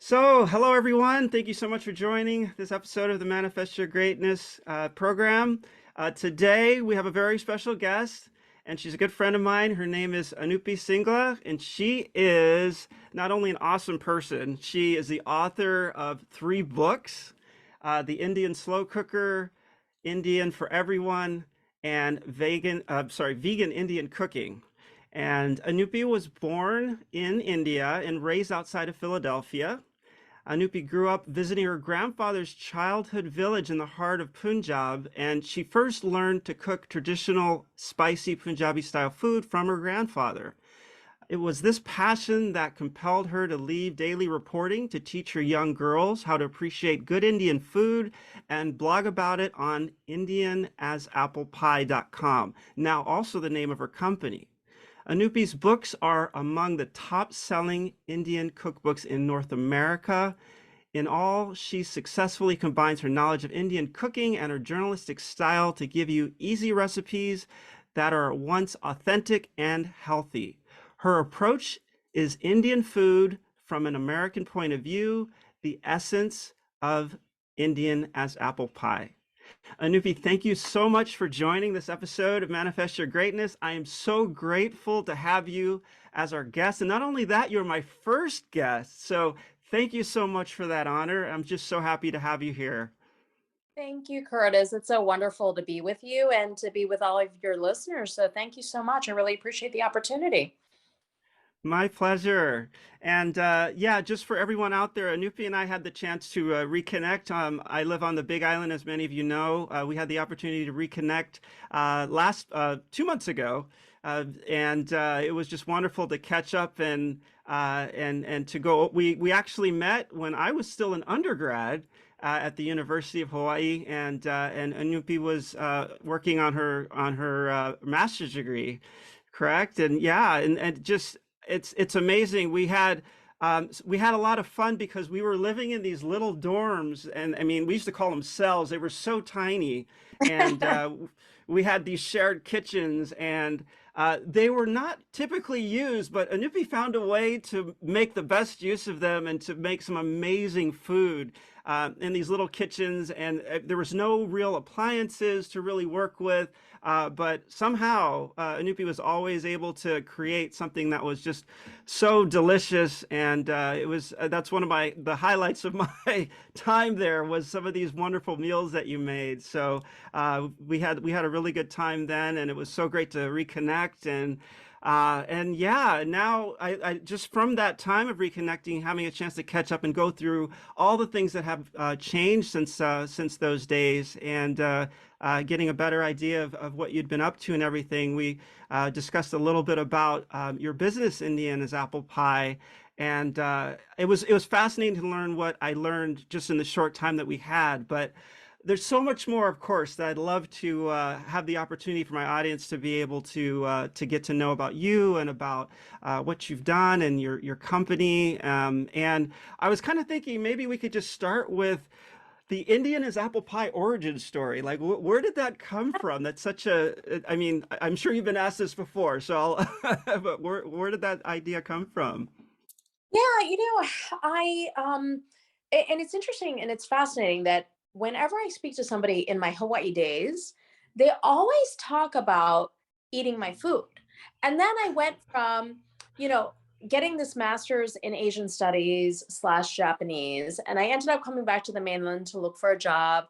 So, hello everyone. Thank you so much for joining this episode of the Manifest Your Greatness program. Today we have a very special guest, and she's a good friend of mine. Her name is Anupy Singla, and she is not only an awesome person, she is the author of 3 books, The Indian Slow Cooker, Indian for Everyone, and Vegan Indian Cooking. And Anupy was born in India and raised outside of Philadelphia. Anupy grew up visiting her grandfather's childhood village in the heart of Punjab, and she first learned to cook traditional spicy Punjabi-style food from her grandfather. It was this passion that compelled her to leave daily reporting to teach her young girls how to appreciate good Indian food and blog about it on indianasapplepie.com, now also the name of her company. Anupy's books are among the top-selling Indian cookbooks in North America. In all, she successfully combines her knowledge of Indian cooking and her journalistic style to give you easy recipes that are once authentic and healthy. Her approach is Indian food from an American point of view, the essence of Indian as apple pie. Anupy, thank you so much for joining this episode of Manifest Your Greatness. I am so grateful to have you as our guest. And not only that, you're my first guest. So thank you so much for that honor. I'm just so happy to have you here. Thank you, Curtis. It's so wonderful to be with you and to be with all of your listeners. So thank you so much. I really appreciate the opportunity. My pleasure. And yeah, just for everyone out there, Anupy and I had the chance to reconnect. I live on the Big Island, as many of you know. We had the opportunity to reconnect last 2 months ago, and it was just wonderful to catch up and to go. We actually met when I was still an undergrad at the University of Hawaii, and Anupy was working on her master's degree, correct? And yeah, and just it's amazing. We had a lot of fun because we were living in these little dorms, and I mean, we used to call them cells. They were so tiny, and we had these shared kitchens, and they were not typically used, but Anupy found a way to make the best use of them and to make some amazing food in these little kitchens. And there was no real appliances to really work with. But somehow Anupy was always able to create something that was just so delicious, and that's one of the highlights of my time there was some of these wonderful meals that you made. So we had a really good time then, and it was so great to reconnect. And yeah, now I just from that time of reconnecting, having a chance to catch up and go through all the things that have changed since those days, and getting a better idea of what you'd been up to and everything. We discussed a little bit about your business, Indian as Apple Pie, and it was fascinating to learn what I learned just in the short time that we had. But there's so much more, of course, that I'd love to have the opportunity for my audience to be able to get to know about you and about what you've done and your company. And I was kind of thinking maybe we could just start with the Indian as apple pie origin story. Like, where did that come from? That's such I mean, I'm sure you've been asked this before, so but where did that idea come from? Yeah, and it's interesting and it's fascinating that whenever I speak to somebody in my Hawaii days, they always talk about eating my food. And then I went from, you know, getting this master's in Asian studies slash Japanese, and I ended up coming back to the mainland to look for a job,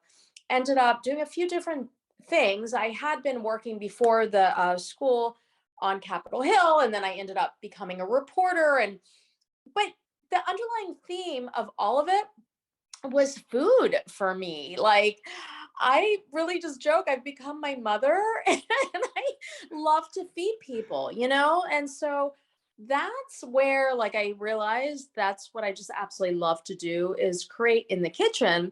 ended up doing a few different things. I had been working before the school on Capitol Hill, and then I ended up becoming a reporter. But the underlying theme of all of it was food for me. Like, I really just joke, I've become my mother and I love to feed people. And so that's where like I realized that's what I just absolutely love to do is create in the kitchen.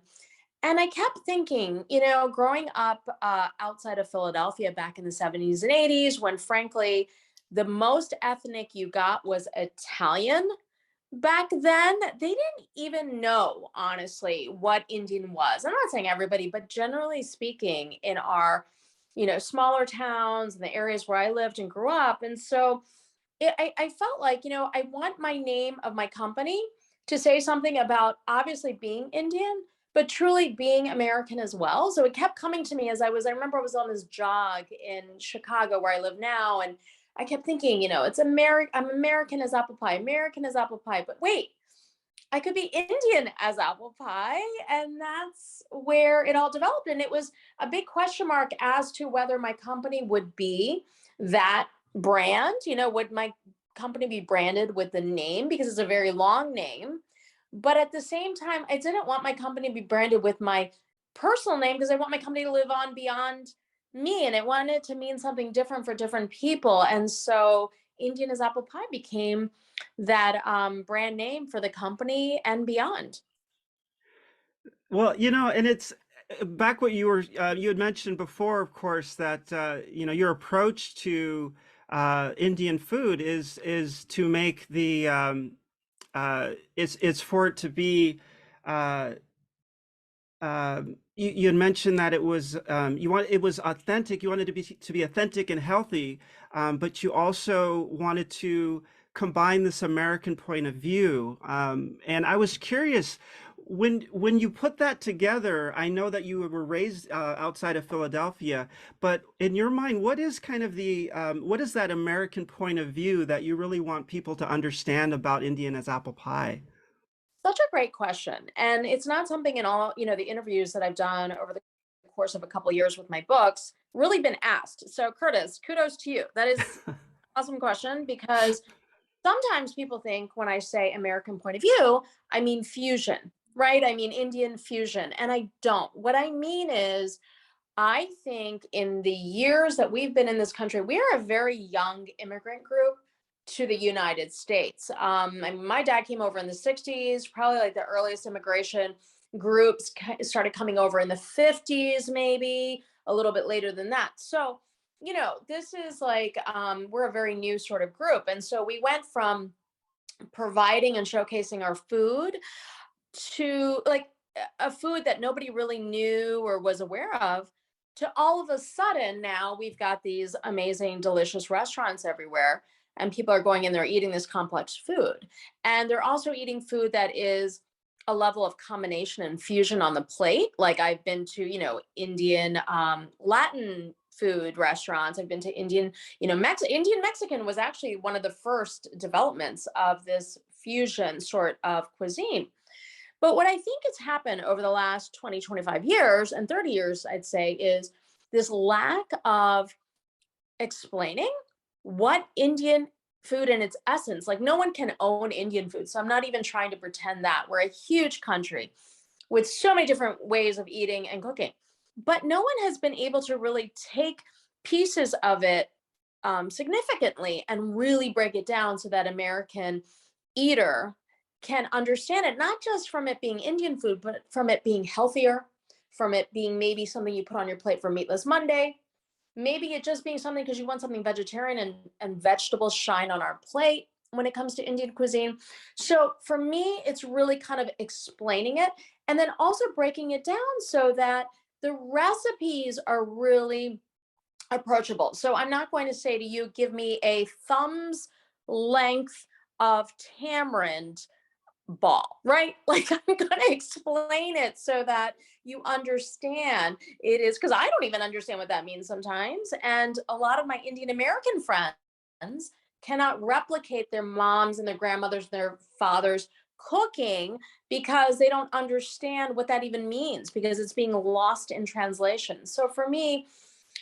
And I kept thinking, growing up outside of Philadelphia back in the 70s and 80s, when frankly, the most ethnic you got was Italian. Back then, they didn't even know, honestly, what Indian was. I'm not saying everybody, but generally speaking, in our, smaller towns and the areas where I lived and grew up. And so I felt like, I want my name of my company to say something about obviously being Indian, but truly being American as well. So it kept coming to me as I remember I was on this jog in Chicago where I live now. And I kept thinking, it's I'm American as apple pie, American as apple pie. But wait, I could be Indian as apple pie. And that's where it all developed. And it was a big question mark as to whether my company would be that brand. Would my company be branded with the name because it's a very long name? But at the same time, I didn't want my company to be branded with my personal name because I want my company to live on beyond me. And I wanted it to mean something different for different people. And so Indian as apple pie became that brand name for the company and beyond. Well, and it's back what you had mentioned before, of course, that your approach to Indian food is to make the it's for it to be you had mentioned that it was authentic. You wanted to be authentic and healthy, but you also wanted to combine this American point of view. And I was curious when you put that together. I know that you were raised outside of Philadelphia, but in your mind, what is kind of the what is that American point of view that you really want people to understand about Indian as apple pie? Such a great question. And it's not something in all, the interviews that I've done over the course of a couple of years with my books really been asked. So Curtis, kudos to you. That is an awesome question because sometimes people think when I say American point of view, I mean fusion, right? I mean Indian fusion. And I don't. What I mean is, I think in the years that we've been in this country, we are a very young immigrant group to the United States. I mean, my dad came over in the 60s, probably like the earliest immigration groups started coming over in the 50s, maybe a little bit later than that. So, this is like, we're a very new sort of group. And so we went from providing and showcasing our food to like a food that nobody really knew or was aware of, to all of a sudden now we've got these amazing delicious restaurants everywhere, and people are going in there eating this complex food, and they're also eating food that is a level of combination and fusion on the plate. Like I've been to Indian, Latin food restaurants. I've been to Indian, Indian Mexican was actually one of the first developments of this fusion sort of cuisine. But what I think has happened over the last 20, 25 years and 30 years, I'd say, is this lack of explaining what Indian food in its essence, like no one can own Indian food. So I'm not even trying to pretend that we're a huge country with so many different ways of eating and cooking. But no one has been able to really take pieces of it significantly and really break it down so that American eater can understand it, not just from it being Indian food, but from it being healthier, from it being maybe something you put on your plate for Meatless Monday, maybe it just being something because you want something vegetarian, and vegetables shine on our plate when it comes to Indian cuisine. So for me, it's really kind of explaining it and then also breaking it down so that the recipes are really approachable. So I'm not going to say to you, give me a thumb's length of tamarind ball, right? Like I'm going to explain it so that you understand it is, because I don't even understand what that means sometimes. And a lot of my Indian American friends cannot replicate their moms and their grandmothers, their fathers cooking because they don't understand what that even means because it's being lost in translation. So for me,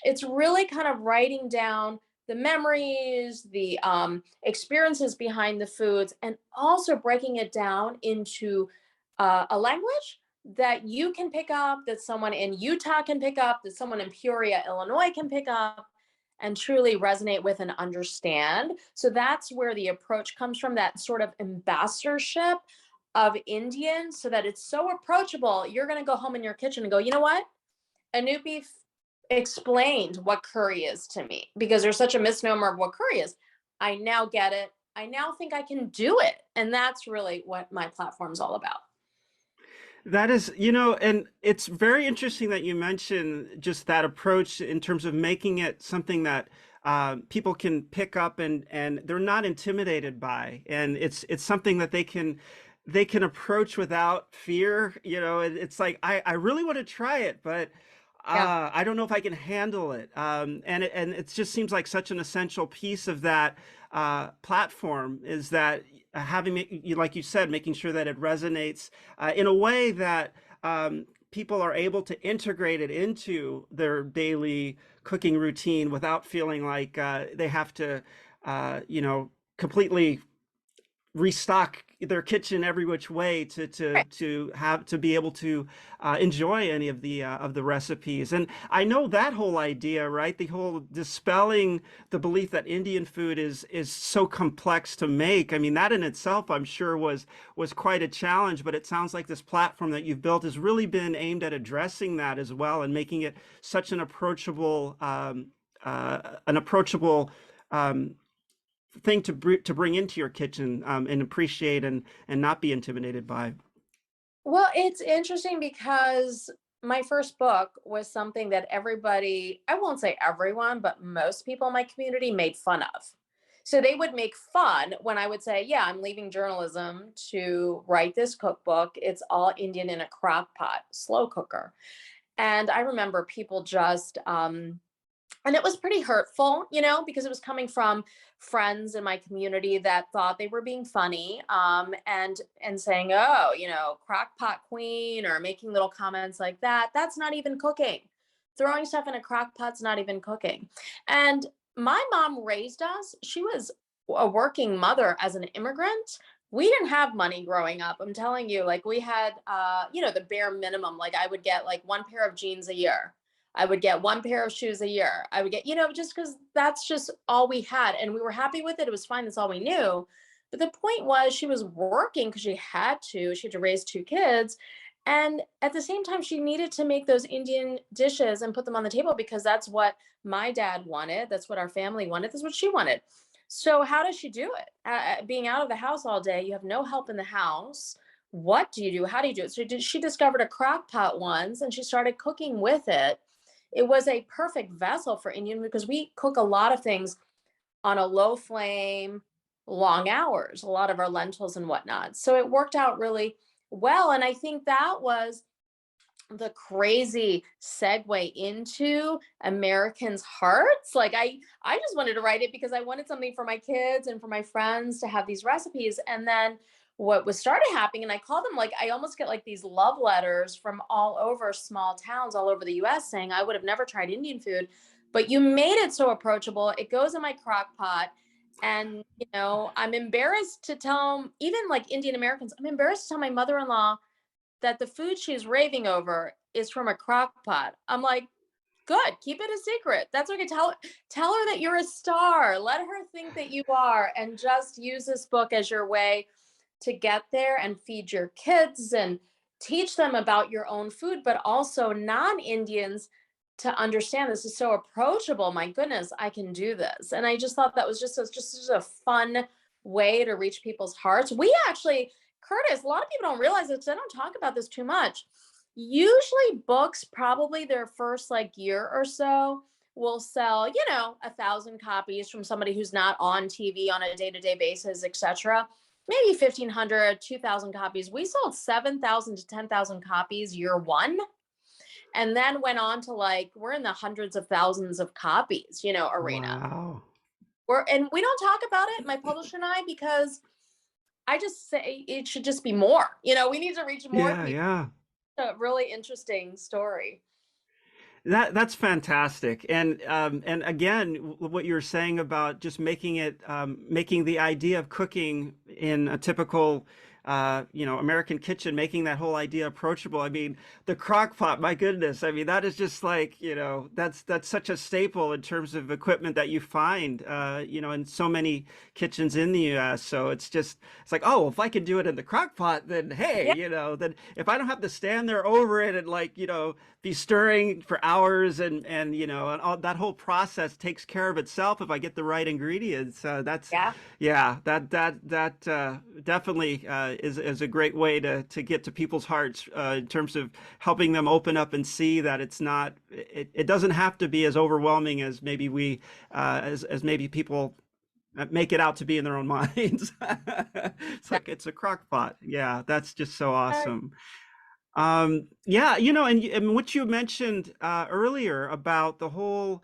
it's really kind of writing down the memories, the experiences behind the foods, and also breaking it down into a language that you can pick up, that someone in Utah can pick up, that someone in Peoria, Illinois can pick up, and truly resonate with and understand. So that's where the approach comes from, that sort of ambassadorship of Indian, so that it's so approachable. You're going to go home in your kitchen and go, you know what? Anupy explained what curry is to me because there's such a misnomer of what curry is. I now get it. I now think I can do it. And that's really what my platform's all about. That is, and it's very interesting that you mention just that approach in terms of making it something that people can pick up and they're not intimidated by, and it's something that they can they can approach without fear. It's like I really want to try it, but Yeah. I don't know if I can handle it. And it just seems like such an essential piece of that platform is that like you said, making sure that it resonates in a way that people are able to integrate it into their daily cooking routine without feeling like they have to, completely restock their kitchen every which way to be able to enjoy any of the recipes. And I know that whole idea, right? The whole dispelling the belief that Indian food is so complex to make. I mean, that in itself, I'm sure was quite a challenge. But it sounds like this platform that you've built has really been aimed at addressing that as well and making it such an approachable um, thing to bring into your kitchen and appreciate and not be intimidated by. Well, it's interesting because my first book was something that everybody, I won't say everyone, but most people in my community made fun of. So they would make fun when I would say, yeah, I'm leaving journalism to write this cookbook. It's all Indian in a crock pot, slow cooker. And I remember people just and it was pretty hurtful, because it was coming from friends in my community that thought they were being funny, and saying, oh, crock pot queen, or making little comments like that. That's not even cooking. Throwing stuff in a crock pot's not even cooking. And my mom raised us. She was a working mother as an immigrant. We didn't have money growing up. I'm telling you, like we had, the bare minimum. Like I would get like one pair of jeans a year. I would get one pair of shoes a year. I would get, just because that's just all we had. And we were happy with it. It was fine. That's all we knew. But the point was, she was working because she had to. She had to raise two kids. And at the same time, she needed to make those Indian dishes and put them on the table because that's what my dad wanted. That's what our family wanted. That's what she wanted. So, how does she do it? Being out of the house all day, you have no help in the house. What do you do? How do you do it? So, she discovered a crock pot once and she started cooking with it. It was a perfect vessel for Indian because we cook a lot of things on a low flame, long hours, a lot of our lentils and whatnot. So it worked out really well. And I think that was the crazy segue into Americans' hearts. Like I just wanted to write it because I wanted something for my kids and for my friends to have these recipes. And then what was started happening, and I call them, like, I almost get like these love letters from all over small towns all over the US saying, I would have never tried Indian food, but you made it so approachable. It goes in my crock pot. And, I'm embarrassed to tell them, even like Indian Americans, I'm embarrassed to tell my mother-in-law that the food she's raving over is from a crock pot. I'm like, good, keep it a secret. That's okay. Tell her that you're a star. Let her think that you are, and just use this book as your way to get there and feed your kids and teach them about your own food, but also non-Indians to understand this is so approachable. My goodness, I can do this. And I just thought that was just a fun way to reach people's hearts. We actually, Curtis, a lot of people don't realize this. I don't talk about this too much. Usually books, probably their first like year or so, will sell, 1,000 copies from somebody who's not on TV on a day-to-day basis, etc. Maybe 1,500, 2,000 copies. We sold 7,000 to 10,000 copies year one. And then went on to, like, we're in the hundreds of thousands of copies, arena. Wow. And we don't talk about it, my publisher and I, because I just say it should just be more. We need to reach more Yeah, people. yeah. A really interesting story. That's fantastic. And again, what you're saying about just making the idea of cooking in a typical American kitchen, making that whole idea approachable. I mean, the crock pot, my goodness. I mean, that is just like, that's such a staple in terms of equipment that you find, in so many kitchens in the US. So it's like, oh, if I can do it in the crock pot, then hey, Yeah. then if I don't have to stand there over it and like, be stirring for hours and all that whole process takes care of itself if I get the right ingredients. Yeah. Yeah, that definitely is a great way to get to people's hearts in terms of helping them open up and see that it doesn't have to be as overwhelming as maybe maybe people make it out to be in their own minds. It's like it's a crock pot. Yeah, that's just so awesome. Yeah, and what you mentioned earlier about the whole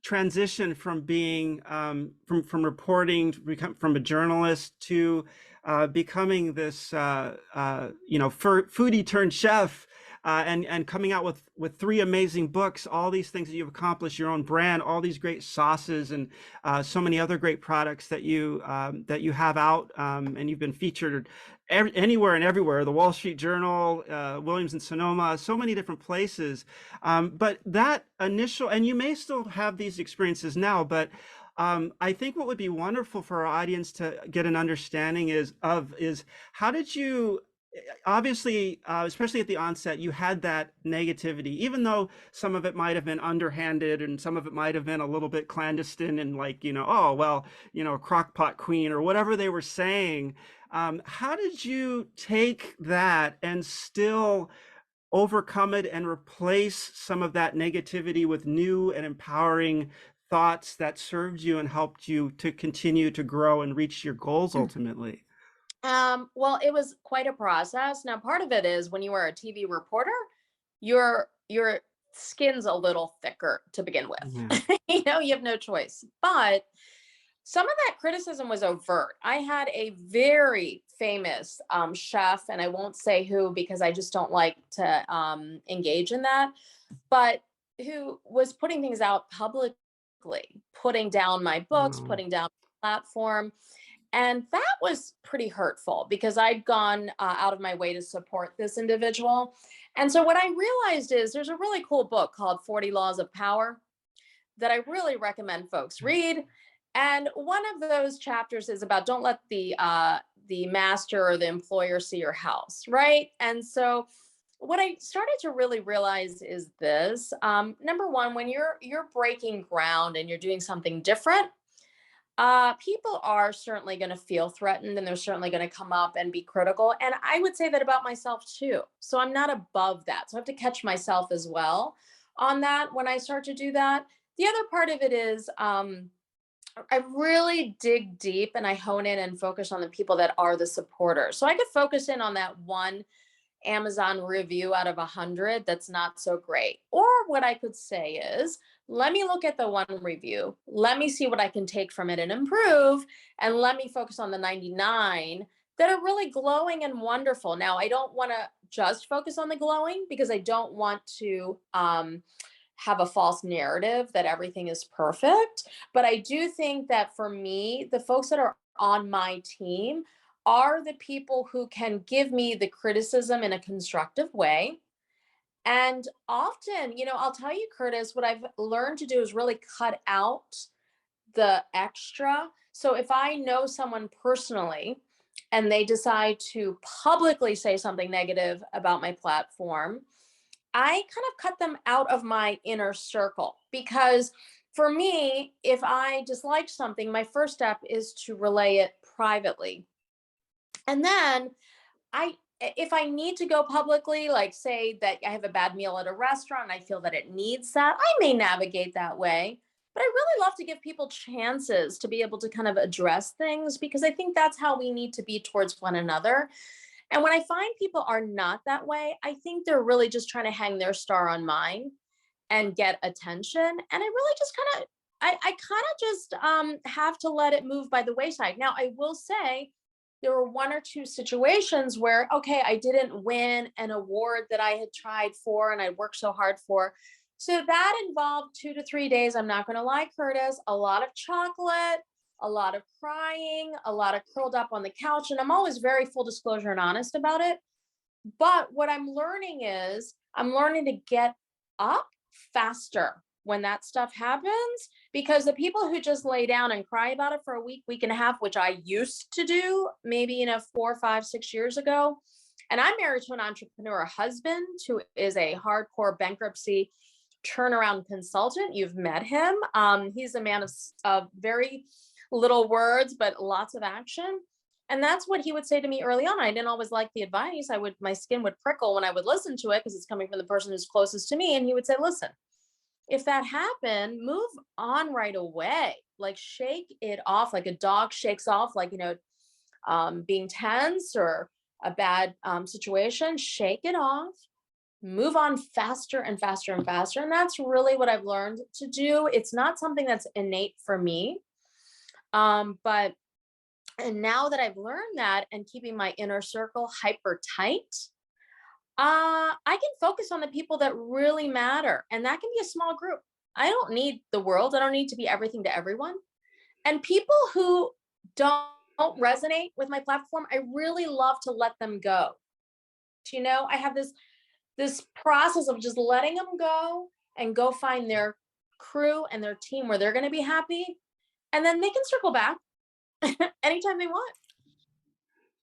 transition from being from reporting to become from a journalist to becoming this foodie turned chef. And coming out with three amazing books, all these things that you've accomplished, your own brand, all these great sauces, and so many other great products that you have out, and you've been featured anywhere and everywhere, the Wall Street Journal, Williams and Sonoma, so many different places. But that initial, and you may still have these experiences now, but I think what would be wonderful for our audience to get an understanding is how did you, obviously, especially at the onset, you had that negativity, even though some of it might have been underhanded and some of it might have been a little bit clandestine and like, oh, well, crockpot queen or whatever they were saying. How did you take that and still overcome it and replace some of that negativity with new and empowering thoughts that served you and helped you to continue to grow and reach your goals ultimately? Well, it was quite a process. Now, part of it is when you are a TV reporter, your skin's a little thicker to begin Yeah. with. You have no choice. But some of that criticism was overt. I had a very famous chef, and I won't say who because I just don't like to engage in that, but who was putting things out publicly, putting down my books, Oh, putting down my platform. And that was pretty hurtful because I'd gone out of my way to support this individual. And so what I realized is there's a really cool book called 40 Laws of Power that I really recommend folks read. And one of those chapters is about don't let the master or the employer see your house, right? And so what I started to really realize is this: number one, when you're breaking ground and you're doing something different, people are certainly going to feel threatened and they're certainly going to come up and be critical. And I would say that about myself too. So I'm not above that. So I have to catch myself as well on that when I start to do that. The other part of it is I really dig deep and I hone in and focus on the people that are the supporters. So I could focus in on that one Amazon review out of 100 that's not so great. Or what I could say is, let me look at the one review. Let me see what I can take from it and improve. And let me focus on the 99 that are really glowing and wonderful. Now, I don't want to just focus on the glowing because I don't want to have a false narrative that everything is perfect. But I do think that for me, the folks that are on my team are the people who can give me the criticism in a constructive way. And often, I'll tell you, Curtis, what I've learned to do is really cut out the extra. So if I know someone personally and they decide to publicly say something negative about my platform, I kind of cut them out of my inner circle because for me, if I dislike something, my first step is to relay it privately. And then if I need to go publicly, like say that I have a bad meal at a restaurant and I feel that it needs that, I may navigate that way. But I really love to give people chances to be able to kind of address things because I think that's how we need to be towards one another. And when I find people are not that way, I think they're really just trying to hang their star on mine and get attention. And I really just I kind of just have to let it move by the wayside. Now, I will say there were one or two situations where, okay, I didn't win an award that I had tried for and I worked so hard for. So that involved 2 to 3 days. I'm not going to lie, Curtis, a lot of chocolate, a lot of crying, a lot of curled up on the couch. And I'm always very full disclosure and honest about it. But what I'm learning is I'm learning to get up faster when that stuff happens because the people who just lay down and cry about it for a week and a half, which I used to do maybe 4, 5, 6 years ago. And I'm married to an entrepreneur husband who is a hardcore bankruptcy turnaround consultant. You've met him. He's a man of very little words, but lots of action. And that's what he would say to me early on. I didn't always like the advice. My skin would prickle when I would listen to it because it's coming from the person who's closest to me. And he would say, listen, if that happened, move on right away. like shake it off like a dog shakes off, like, being tense or a bad situation. Shake it off, move on faster and faster and faster. And that's really what I've learned to do. It's not something that's innate for me. But and now that I've learned that and keeping my inner circle hyper tight, I can focus on the people that really matter. And that can be a small group. I don't need the world. I don't need to be everything to everyone. And people who don't resonate with my platform, I really love to let them go. I have this process of just letting them go and go find their crew and their team where they're going to be happy, and then they can circle back anytime they want.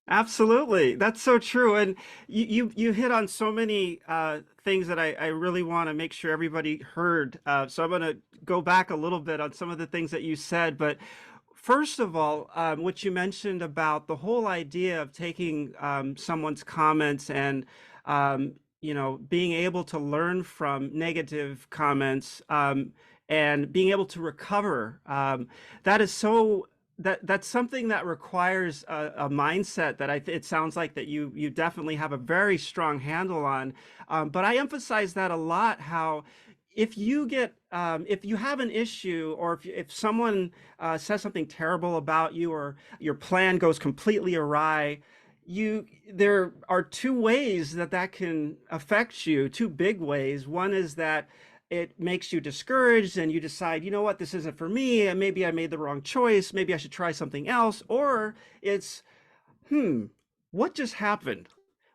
Absolutely. That's so true. And you hit on so many things that I really want to make sure everybody heard. So I'm going to go back a little bit on some of the things that you said. But first of all, what you mentioned about the whole idea of taking someone's comments and being able to learn from negative comments, and being able to recover. That is so that's something that requires a mindset that it sounds like that you definitely have a very strong handle on. But I emphasize that a lot. How if you have an issue, or if someone says something terrible about you, or your plan goes completely awry, there are two ways that can affect you, two big ways. One is that it makes you discouraged and you decide, you know what, this isn't for me, and maybe I made the wrong choice, maybe I should try something else. Or it's, what just happened?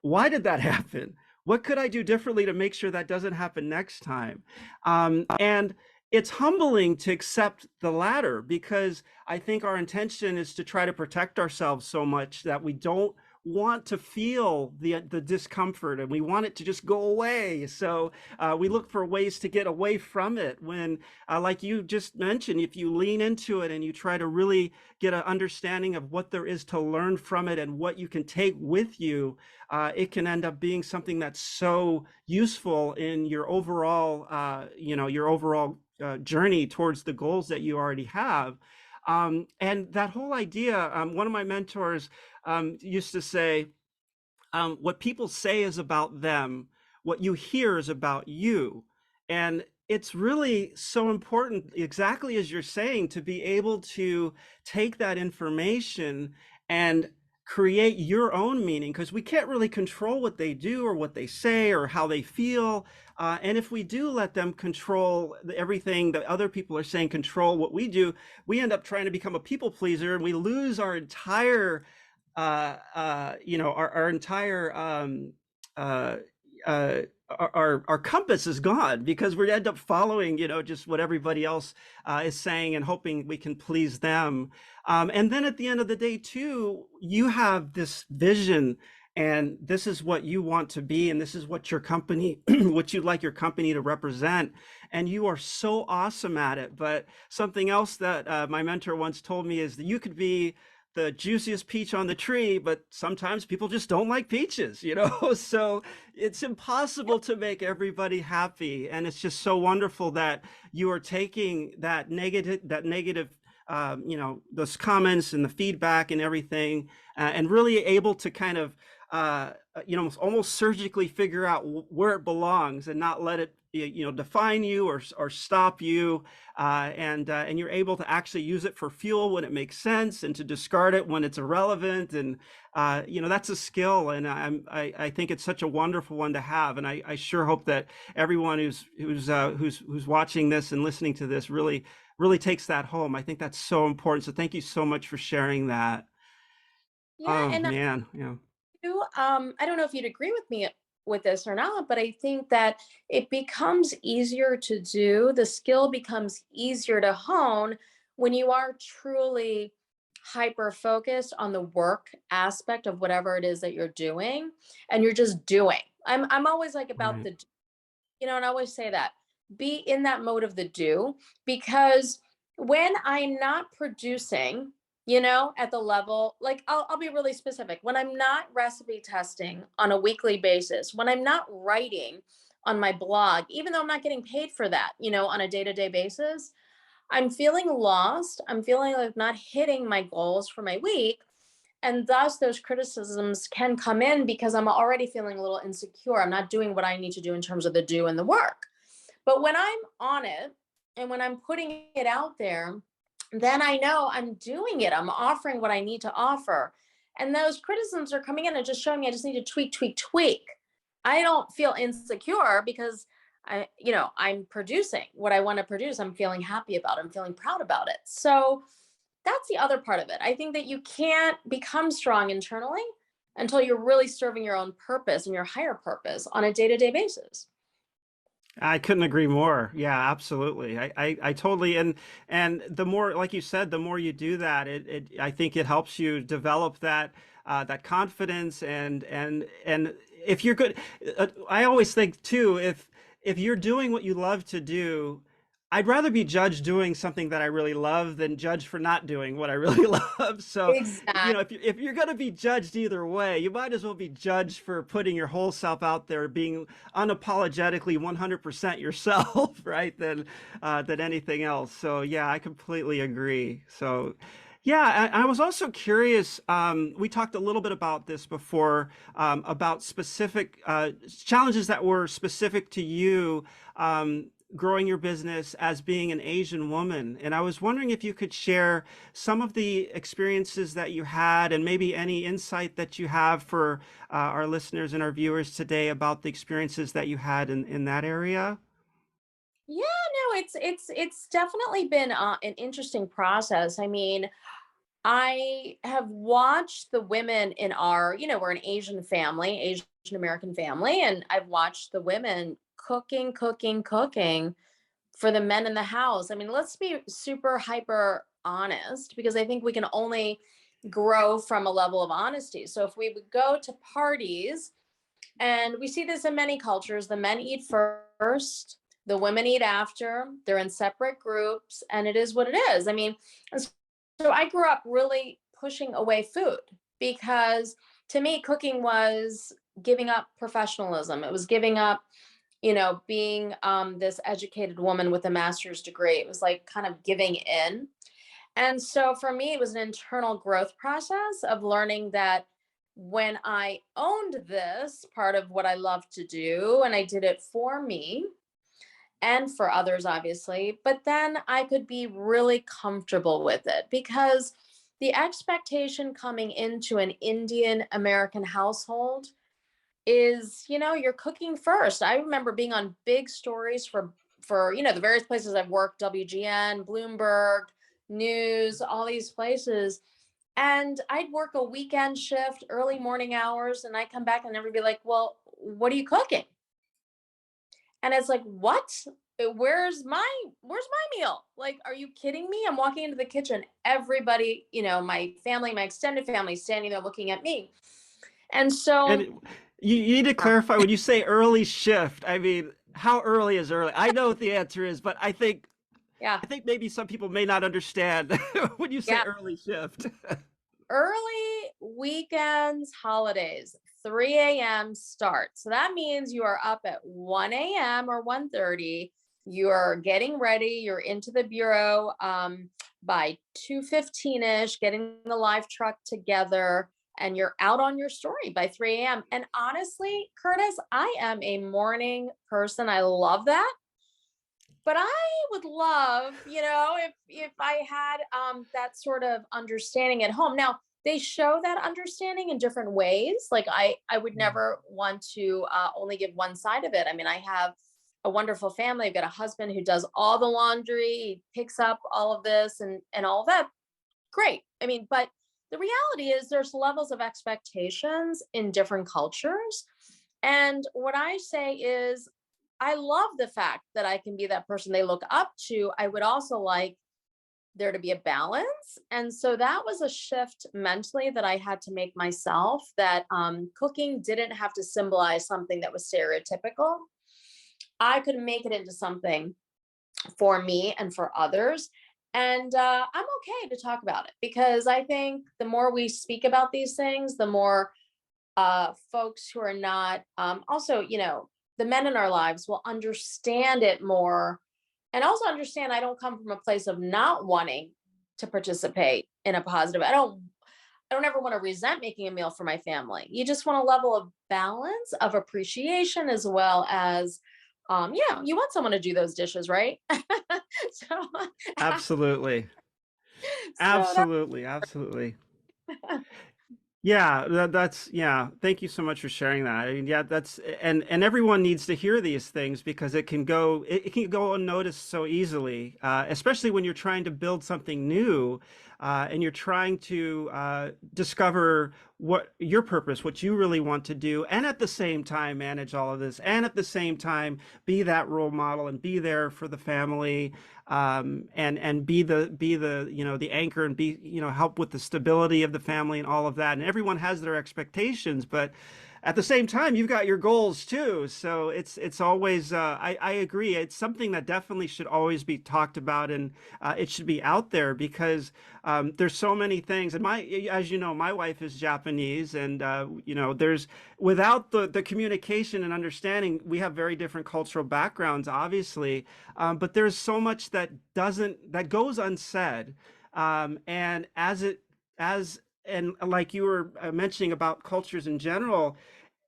Why did that happen? What could I do differently to make sure that doesn't happen next time? And it's humbling to accept the latter, because I think our intention is to try to protect ourselves so much that we don't want to feel the discomfort, and we want it to just go away. So we look for ways to get away from it. When, like you just mentioned, if you lean into it and you try to really get an understanding of what there is to learn from it and what you can take with you, it can end up being something that's so useful in your overall, journey towards the goals that you already have. And that whole idea, one of my mentors used to say, what people say is about them, what you hear is about you. And it's really so important, exactly as you're saying, to be able to take that information and create your own meaning, because we can't really control what they do or what they say or how they feel. And if we do let them control everything that other people are saying, control what we do, we end up trying to become a people pleaser, and we lose our entire our entire uh, uh, our compass is gone, because we end up following, just what everybody else is saying, and hoping we can please them. And then at the end of the day, too, you have this vision, and this is what you want to be, and this is what your company, what you'd like your company to represent. And you are so awesome at it. But something else that my mentor once told me is that you could be the juiciest peach on the tree, but sometimes people just don't like peaches, so it's impossible to make everybody happy. And it's just so wonderful that you are taking that negative, those comments and the feedback and everything, and really able to kind of almost surgically figure out where it belongs, and not let it define you or stop you, and you're able to actually use it for fuel when it makes sense, and to discard it when it's irrelevant. And that's a skill, and I think it's such a wonderful one to have. And I sure hope that everyone who's watching this and listening to this really takes that home. I think that's so important. So thank you so much for sharing that. Yeah, Oh and man, yeah. I don't know if you'd agree with me with this or not, but I think that it becomes easier to do. The skill becomes easier to hone when you are truly hyper focused on the work aspect of whatever it is that you're doing, and you're just doing. I'm always like about Right. and I always say that, be in that mode of the do, because when I'm not producing, at the level, like I'll be really specific. When I'm not recipe testing on a weekly basis, when I'm not writing on my blog, even though I'm not getting paid for that, on a day-to-day basis, I'm feeling lost. I'm feeling like not hitting my goals for my week. And thus, those criticisms can come in because I'm already feeling a little insecure. I'm not doing what I need to do in terms of the do and the work. But when I'm on it and when I'm putting it out there, then I know I'm doing it. I'm offering what I need to offer. And those criticisms are coming in and just showing me I just need to tweak, tweak, tweak. I don't feel insecure because I'm producing what I want to produce. I'm feeling happy about it. I'm feeling proud about it. So that's the other part of it. I think that you can't become strong internally until you're really serving your own purpose and your higher purpose on a day-to-day basis. I couldn't agree more. Yeah, absolutely. I totally and the more, like you said, the more you do that, I think it helps you develop that that confidence and if you're good, I always think too, if you're doing what you love to do, I'd rather be judged doing something that I really love than judged for not doing what I really love. So, Exactly. if you're going to be judged either way, you might as well be judged for putting your whole self out there, being unapologetically 100% yourself, right? Than anything else. So, yeah, I completely agree. So, yeah, I was also curious. We talked a little bit about this before, about specific challenges that were specific to you. Growing your business as being an Asian woman. And I was wondering if you could share some of the experiences that you had and maybe any insight that you have for our listeners and our viewers today about the experiences that you had in that area. Yeah, no, it's definitely been an interesting process. I mean, I have watched the women in we're an Asian family, Asian American family, and I've watched the women cooking, cooking, cooking for the men in the house. I mean, let's be super hyper honest because I think we can only grow from a level of honesty. So if we would go to parties, and we see this in many cultures, the men eat first, the women eat after, they're in separate groups, and it is what it is. I mean, so I grew up really pushing away food because to me, cooking was giving up professionalism. It was giving up being this educated woman with a master's degree. It was like kind of giving in. And so for me, it was an internal growth process of learning that when I owned this part of what I love to do, and I did it for me and for others, obviously, but then I could be really comfortable with it because the expectation coming into an Indian American household is you're cooking first. I remember being on big stories for the various places I've worked, WGN, Bloomberg News, all these places, and I'd work a weekend shift, early morning hours, and I come back and everybody be like, well, what are you cooking? And it's like, what? Where's my meal? Like, are you kidding me? I'm walking into the kitchen, everybody, my family, my extended family standing there looking at me. And so And you need to clarify when you say early shift. I mean, how early is early? I know what the answer is, but yeah, I think maybe some people may not understand when you say yeah. early shift. Early weekends, holidays, 3 a.m. start. So that means you are up at 1 a.m. or 1:30. You're getting ready. You're into the bureau by 2:15ish, getting the live truck together, and you're out on your story by 3 a.m. And honestly, Curtis, I am a morning person. I love that. But I would love, if I had that sort of understanding at home. Now, they show that understanding in different ways. Like I would never want to only give one side of it. I mean, I have a wonderful family. I've got a husband who does all the laundry, he picks up all of this and all of that. Great. I mean, but the reality is there's levels of expectations in different cultures. And what I say is I love the fact that I can be that person they look up to. I would also like there to be a balance. And so that was a shift mentally that I had to make myself that cooking didn't have to symbolize something that was stereotypical. I could make it into something for me and for others. And I'm okay to talk about it because I think the more we speak about these things, the more folks who are not also, the men in our lives will understand it more And also understand I don't come from a place of not wanting to participate in a positive. I don't ever want to resent making a meal for my family. You just want a level of balance, of appreciation, as well as, yeah, you want someone to do those dishes, right? so, Absolutely. so that, Absolutely. Absolutely. Yeah, that's yeah. Thank you so much for sharing that. I mean, yeah, that's and everyone needs to hear these things because it can go unnoticed so easily, especially when you're trying to build something new, and you're trying to discover what your purpose, what you really want to do, and at the same time manage all of this, and at the same time be that role model and be there for the family, and be the the anchor and be help with the stability of the family and all of that. And everyone has their expectations, but at the same time you've got your goals too. So it's always I agree. It's something that definitely should always be talked about, and it should be out there because there's so many things. And as you know, my wife is Japanese, and there's without the communication and understanding, we have very different cultural backgrounds, obviously, but there's so much that goes unsaid, and as and like you were mentioning about cultures in general,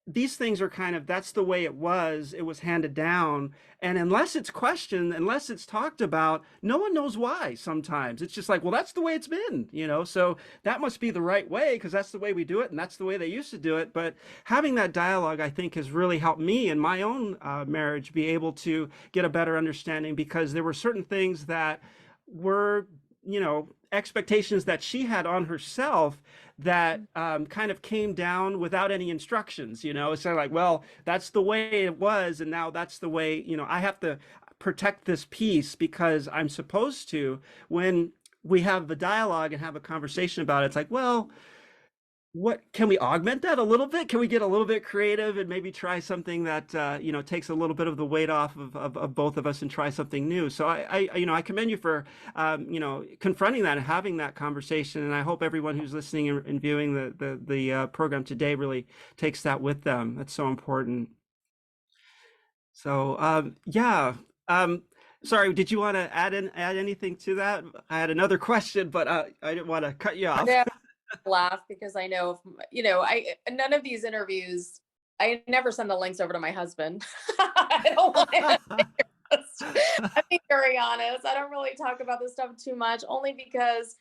these things are kind of that's the way it was handed down, and unless it's questioned, unless it's talked about, no one knows why. Sometimes it's just like, well, that's the way it's been, so that must be the right way because that's the way we do it and that's the way they used to do it. But having that dialogue, I think, has really helped me in my own marriage be able to get a better understanding, because there were certain things that were expectations that she had on herself that kind of came down without any instructions. It's kind of like, well, that's the way it was, and now that's the way, I have to protect this piece because I'm supposed to. When we have the dialogue and have a conversation about it, it's like, well, what can we augment that a little bit? Can we get a little bit creative and maybe try something that takes a little bit of the weight off of both of us and try something new? So I commend you for confronting that and having that conversation, and I hope everyone who's listening and viewing the program today really takes that with them. That's so important. So yeah. Um, Sorry, did you want to add anything to that? I had another question, but I didn't want to cut you off. no, laugh because I know, I none of these interviews, I never send the links over to my husband. I don't want to. I'm being very honest. I don't really talk about this stuff too much, only because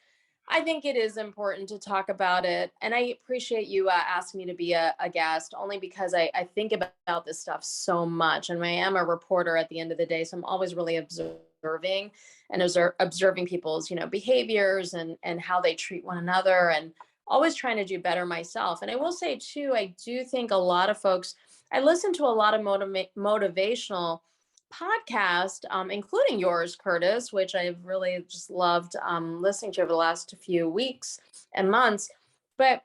I think it is important to talk about it. And I appreciate you asking me to be a guest, only because I think about this stuff so much. And I am a reporter at the end of the day. So I'm always really observing and observing people's, behaviors and how they treat one another, and always trying to do better myself. And I will say too, I do think a lot of folks, I listen to a lot of motivational podcast, including yours, Curtis, which I've really just loved listening to over the last few weeks and months. But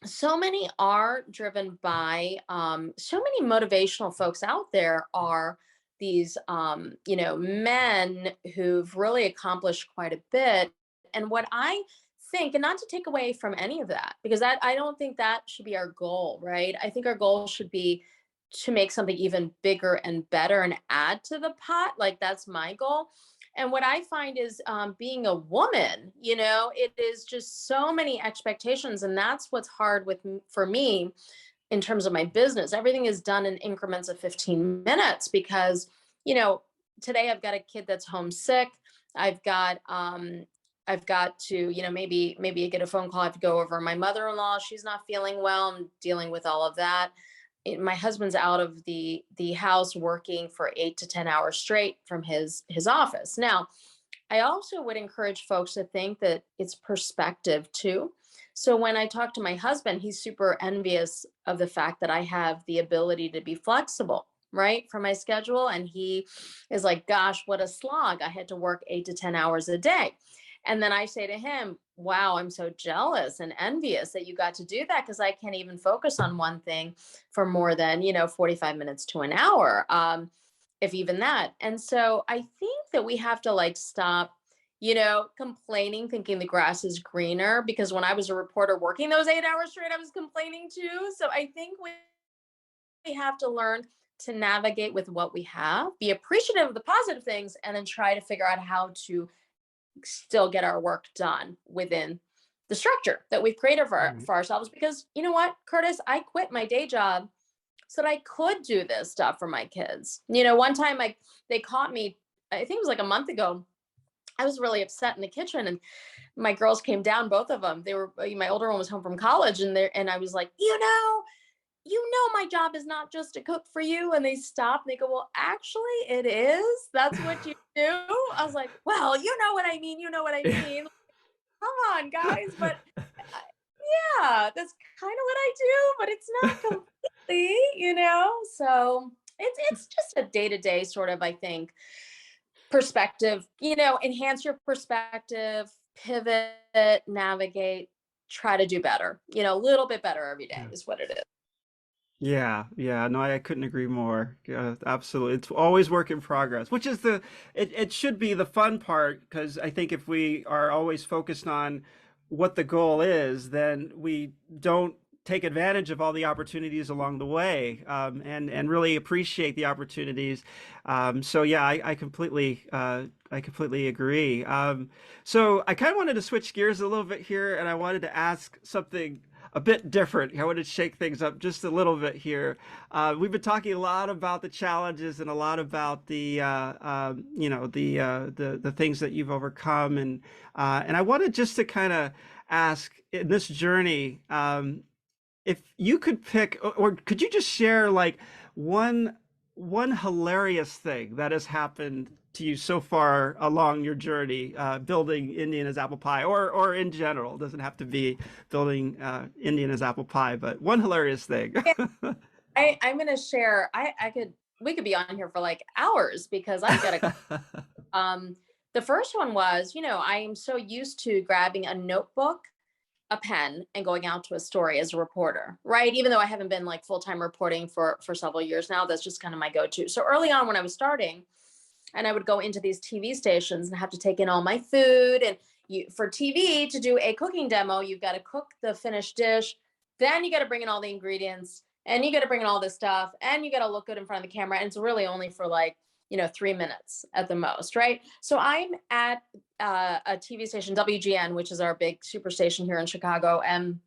so many are driven by, so many motivational folks out there are these, men who've really accomplished quite a bit. And what I think, and not to take away from any of that, because I don't think that should be our goal, right? I think our goal should be to make something even bigger and better and add to the pot. Like that's my goal. And what I find is, being a woman, it is just so many expectations. And that's what's hard for me in terms of my business. Everything is done in increments of 15 minutes because, you know, today I've got a kid that's homesick. I've got, I've got to, maybe I get a phone call. I have to go over my mother-in-law. She's not feeling well. I'm dealing with all of that. My husband's out of the house working for 8 to 10 hours straight from his office. Now, I also would encourage folks to think that it's perspective too. So when I talk to my husband, he's super envious of the fact that I have the ability to be flexible, right, for my schedule. And he is like, gosh, what a slog. I had to work 8 to 10 hours a day. And then I say to him, wow, I'm so jealous and envious that you got to do that, because I can't even focus on one thing for more than, 45 minutes to an hour, if even that. And so I think that we have to like stop, complaining, thinking the grass is greener, because when I was a reporter working those 8 hours straight, I was complaining too. So I think we have to learn to navigate with what we have, be appreciative of the positive things, and then try to figure out how to still get our work done within the structure that we've created Right. for ourselves. Because you know what, Curtis, I quit my day job so that I could do this stuff for my kids. One time they caught me, I think it was like a month ago. I was really upset in the kitchen, and my girls came down, both of them. They were My older one was home from college, and I was like, my job is not just to cook for you. And they stop and they go, well, actually it is. That's what you do. I was like, well, you know what I mean. You know what I mean. Come on, guys. But yeah, that's kind of what I do, but it's not completely. So it's just a day-to-day sort of, I think, perspective, enhance your perspective, pivot, navigate, try to do better, a little bit better every day Yeah. is what it is. Yeah, yeah, no, I couldn't agree more. Absolutely. It's always work in progress, which is it should be the fun part, because I think if we are always focused on what the goal is, then we don't take advantage of all the opportunities along the way, and really appreciate the opportunities. So yeah, I completely agree. So I kind of wanted to switch gears a little bit here, and I wanted to ask something a bit different. I want to shake things up just a little bit here. We've been talking a lot about the challenges and a lot about the things that you've overcome, and I wanted just to kind of ask, in this journey, if you could pick, or could you just share like one one hilarious thing that has happened to you so far along your journey, building Indian as apple pie, or in general? It doesn't have to be building Indian as apple pie, but one hilarious thing. Yeah, I'm gonna share. We could be on here for like hours because I've got a the first one was, I am so used to grabbing a notebook, a pen, and going out to a story as a reporter, right? Even though I haven't been like full-time reporting for several years now, that's just kind of my go-to. So early on when I was starting, and I would go into these TV stations and have to take in all my food. And for TV to do a cooking demo, you've got to cook the finished dish, then you got to bring in all the ingredients, and you got to bring in all this stuff, and you got to look good in front of the camera. And it's really only for like 3 minutes at the most, right? So I'm at a TV station, WGN, which is our big super station here in Chicago, and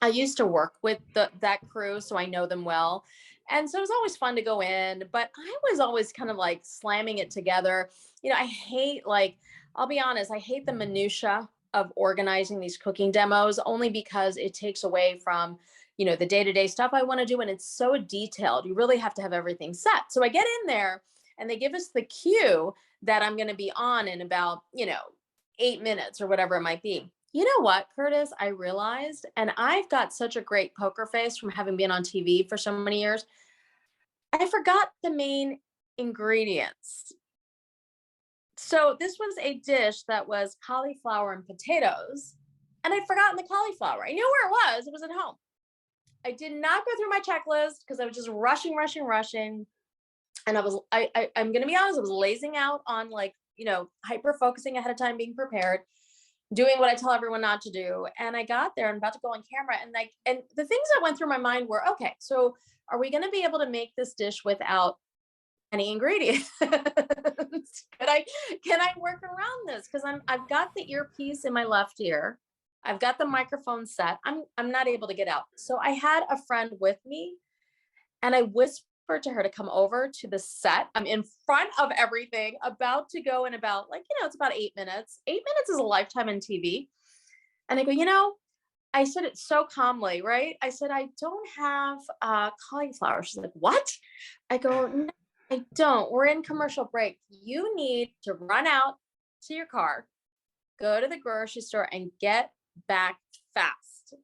I used to work with that crew, so I know them well. And so it was always fun to go in, but I was always kind of like slamming it together. I hate, like, I'll be honest, I hate the minutia of organizing these cooking demos, only because it takes away from, the day-to-day stuff I want to do. And it's so detailed. You really have to have everything set. So I get in there and they give us the cue that I'm going to be on in about, 8 minutes or whatever it might be. You know what, Curtis? I realized, and I've got such a great poker face from having been on TV for so many years, I forgot the main ingredients. So this was a dish that was cauliflower and potatoes, and I'd forgotten the cauliflower. I knew where it was. It was at home. I did not go through my checklist because I was just rushing, rushing, rushing. And I'm going to be honest, I was lazing out on, like, hyper focusing ahead of time, being prepared, doing what I tell everyone not to do. And I got there and about to go on camera, and the things that went through my mind were, okay, so are we going to be able to make this dish without any ingredients? Can I work around this? Because I've got the earpiece in my left ear. I've got the microphone set. I'm not able to get out. So I had a friend with me, and I whispered to her to come over to the set. I'm in front of everything, about to go in about, like, it's about 8 minutes. 8 minutes is a lifetime in TV. And I go, I said it so calmly, right? I said, I don't have cauliflower. She's like, what? I go, no, I don't. We're in commercial break. You need to run out to your car, go to the grocery store, and get back fast.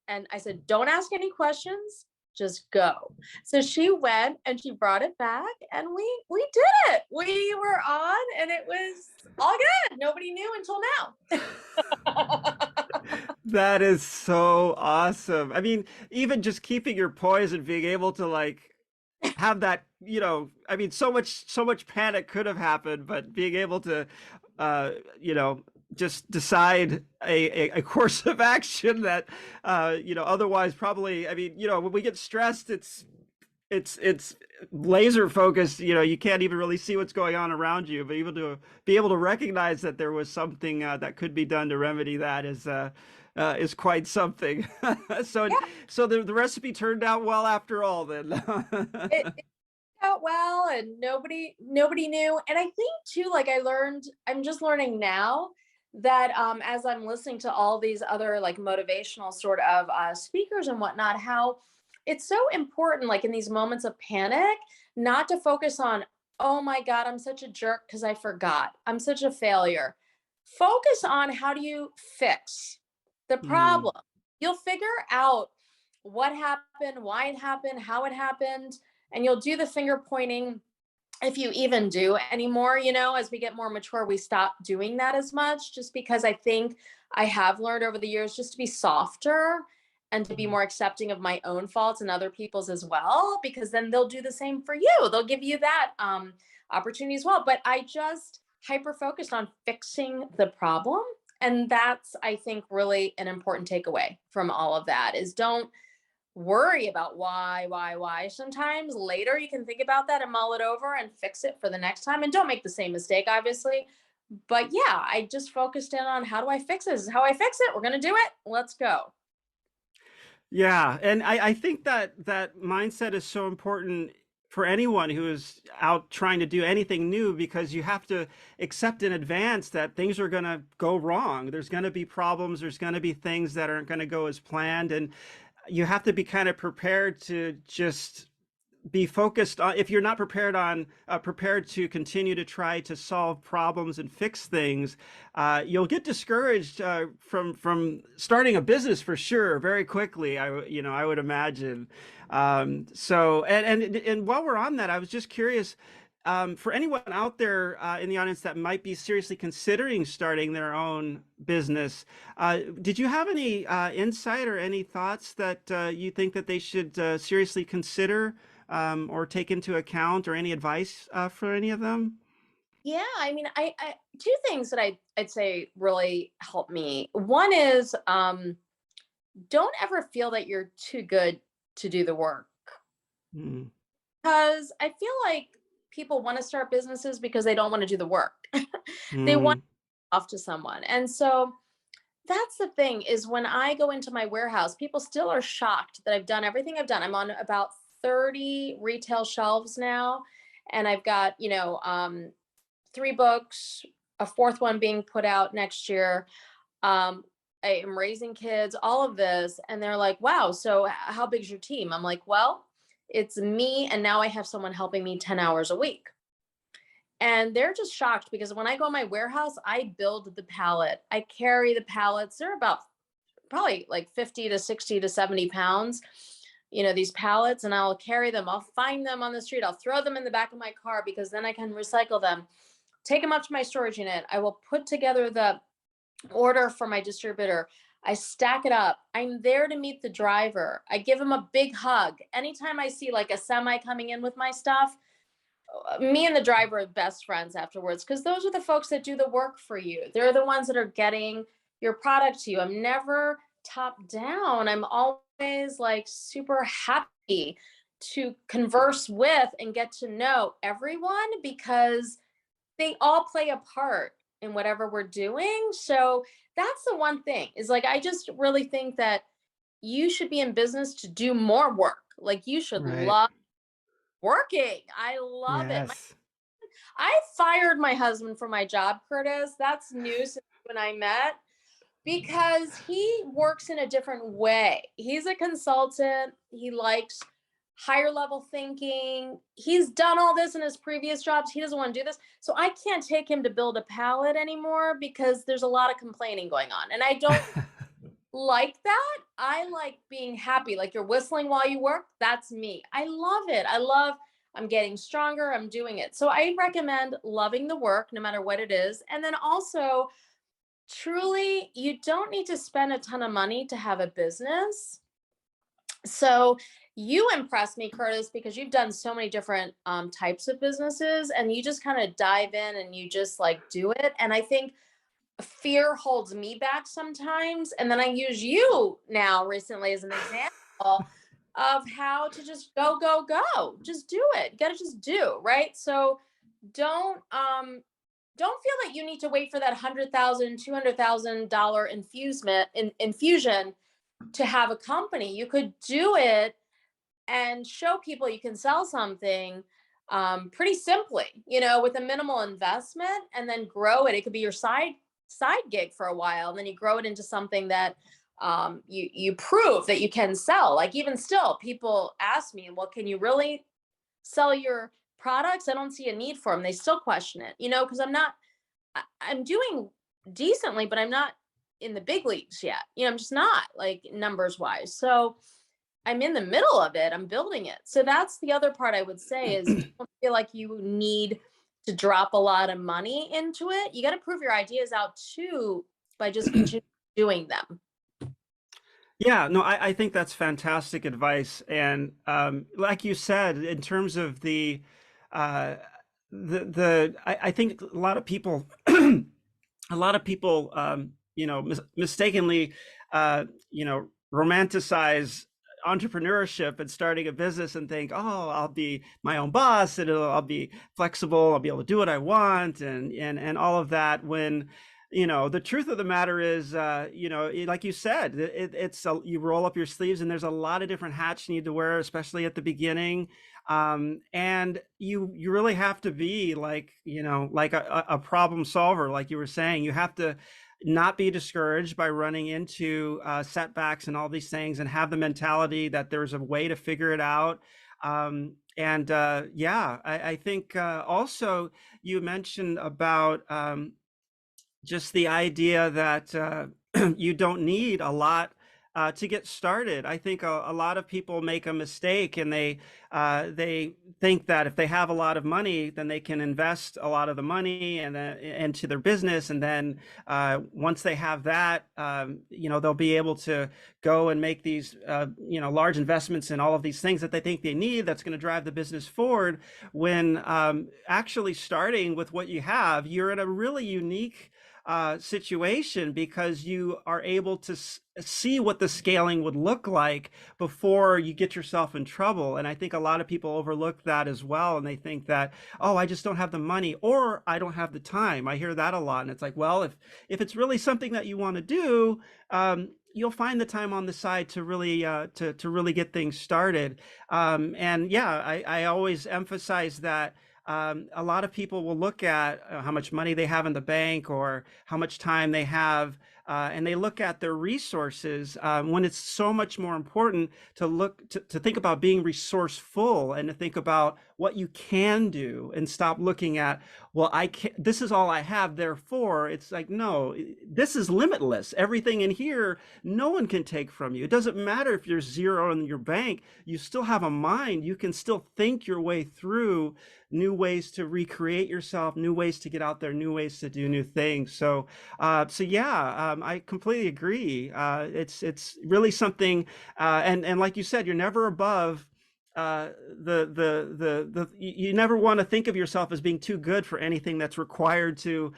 And I said, don't ask any questions. Just go. So she went and she brought it back, and we did it. We were on, and it was all good. Nobody knew until now. That is so awesome. I mean, even just keeping your poise and being able to like have that, I mean, so much panic could have happened, but being able to, uh, you know, just decide a course of action that, otherwise probably, I mean, when we get stressed, it's laser focused. You know, you can't even really see what's going on around you, but even to be able to recognize that there was something that could be done to remedy that is quite something. So Yeah, so the recipe turned out well after all then. it out well, and nobody knew. And I think too, like I'm just learning now that as I'm listening to all these other like motivational sort of speakers and whatnot, how it's so important, like in these moments of panic, not to focus on, oh my God, I'm such a jerk because I forgot, I'm such a failure. Focus on how do you fix the Mm, problem. You'll figure out what happened, why it happened, how it happened, and you'll do the finger pointing if you even do anymore. As we get more mature, we stop doing that as much, just because I think I have learned over the years just to be softer and to be mm. more accepting of my own faults and other people's as well, because then they'll do the same for you. They'll give you that opportunity as well. But I just hyper focused on fixing the problem. And that's, I think, really an important takeaway from all of that is don't worry about why. Sometimes later you can think about that and mull it over and fix it for the next time. And don't make the same mistake, obviously. But yeah, I just focused in on how do I fix it? This is how I fix it. We're going to do it. Let's go. Yeah, and I think that that mindset is so important for anyone who is out trying to do anything new, because you have to accept in advance that things are going to go wrong. There's going to be problems, there's going to be things that aren't going to go as planned, and you have to be kind of prepared to just be focused on, if you're not prepared to continue to try to solve problems and fix things, you'll get discouraged from starting a business for sure very quickly. I would imagine. So and while we're on that, I was just curious, for anyone out there in the audience that might be seriously considering starting their own business, did you have any insight or any thoughts that you think that they should seriously consider, or take into account, or any advice for any of them? Yeah, I mean, I two things that I'd say really help me. One is don't ever feel that you're too good to do the work, Mm, because I feel like people want to start businesses because they don't want to do the work. They want mm, off to someone. And so that's the thing is when I go into my warehouse, people still are shocked that I've done everything I've done. I'm on about 30 retail shelves now, and I've got, 3 books, a fourth one being put out next year. Um, I am raising kids, all of this. And they're like, wow, so how big's your team? I'm like, well, it's me. And now I have someone helping me 10 hours a week. And they're just shocked because when I go in my warehouse, I build the pallet. I carry the pallets. They're about probably like 50 to 60 to 70 pounds, these pallets, and I'll carry them. I'll find them on the street. I'll throw them in the back of my car because then I can recycle them, take them up to my storage unit. I will put together the order for my distributor. I stack it up. I'm there to meet the driver. I give him a big hug. Anytime I see like a semi coming in with my stuff, me and the driver are best friends afterwards because those are the folks that do the work for you. They're the ones that are getting your product to you. I'm never top down. I'm always like super happy to converse with and get to know everyone because they all play a part in whatever we're doing. So that's the one thing is like, I just really think that you should be in business to do more work. Like you should right. love working. I love it. Yes. I fired my husband from my job, Curtis. That's new since when I met because he works in a different way. He's a consultant. He likes higher level thinking. He's done all this in his previous jobs. He doesn't want to do this. So I can't take him to build a pallet anymore because there's a lot of complaining going on. And I don't like that. I like being happy. Like you're whistling while you work. That's me. I love it. I'm getting stronger. I'm doing it. So I recommend loving the work no matter what it is. And then also, truly, you don't need to spend a ton of money to have a business. So you impress me, Curtis, because you've done so many different types of businesses and you just kind of dive in and you just like do it. And I think fear holds me back sometimes. And then I use you now recently as an example of how to just go, just do it. You got to just do, right? So don't don't feel that you need to wait for that $100,000, $200,000 infusion to have a company. You could do it and show people you can sell something pretty simply, with a minimal investment, and then grow it. It could be your side gig for a while, and then you grow it into something that you prove that you can sell. Like, even still, people ask me, well, can you really sell your products? I don't see a need for them. They still question it, because I'm doing decently, but I'm not in the big leagues yet. I'm just not, like, numbers wise. So I'm in the middle of it. I'm building it. So that's the other part I would say is, don't feel like you need to drop a lot of money into it. You got to prove your ideas out too by just continuing doing them. Yeah, no, I think that's fantastic advice. And like you said, in terms of uh, I think a lot of people, a lot of people, mistakenly, romanticize entrepreneurship and starting a business and think, oh, I'll be my own boss and I'll be flexible, I'll be able to do what I want, and all of that. When the truth of the matter is, like you said, you roll up your sleeves and there's a lot of different hats you need to wear, especially at the beginning. And you really have to be like, like a problem solver. Like you were saying, you have to not be discouraged by running into setbacks and all these things, and have the mentality that there's a way to figure it out. And yeah, I think also you mentioned about just the idea that you don't need a lot to get started. I think a lot of people make a mistake, and they think that if they have a lot of money, then they can invest a lot of the money and into their business, and then once they have that, they'll be able to go and make these large investments in all of these things that they think they need. That's going to drive the business forward. When actually starting with what you have, you're in a really unique situation, because you are able to see what the scaling would look like before you get yourself in trouble. And I think a lot of people overlook that as well. And they think that, oh, I just don't have the money, or I don't have the time. I hear that a lot. And it's like, well, if it's really something that you want to do, you'll find the time on the side to really to really get things started. And yeah, I always emphasize that a lot of people will look at how much money they have in the bank or how much time they have, and they look at their resources, when it's so much more important to look to think about being resourceful, and to think about what you can do, and stop looking at, well, I can't, this is all I have, therefore it's like, no, this is limitless. Everything in here, no one can take from you. It doesn't matter if you're zero in your bank, you still have a mind. You can still think your way through new ways to recreate yourself, new ways to get out there, new ways to do new things. So yeah, I completely agree. It's really something, and like you said, you're never above you never want to think of yourself as being too good for anything that's required to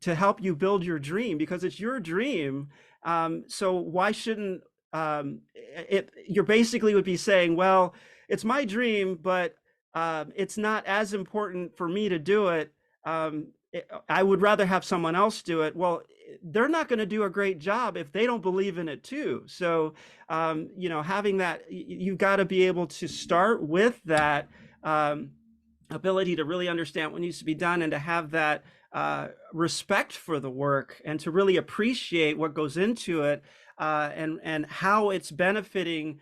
help you build your dream, because it's your dream. So why shouldn't you're basically would be saying, well, it's my dream, but it's not as important for me to do it. I would rather have someone else do it. Well, they're not going to do a great job if they don't believe in it too. So, having that, you've got to be able to start with that ability to really understand what needs to be done, and to have that respect for the work, and to really appreciate what goes into it, and how it's benefiting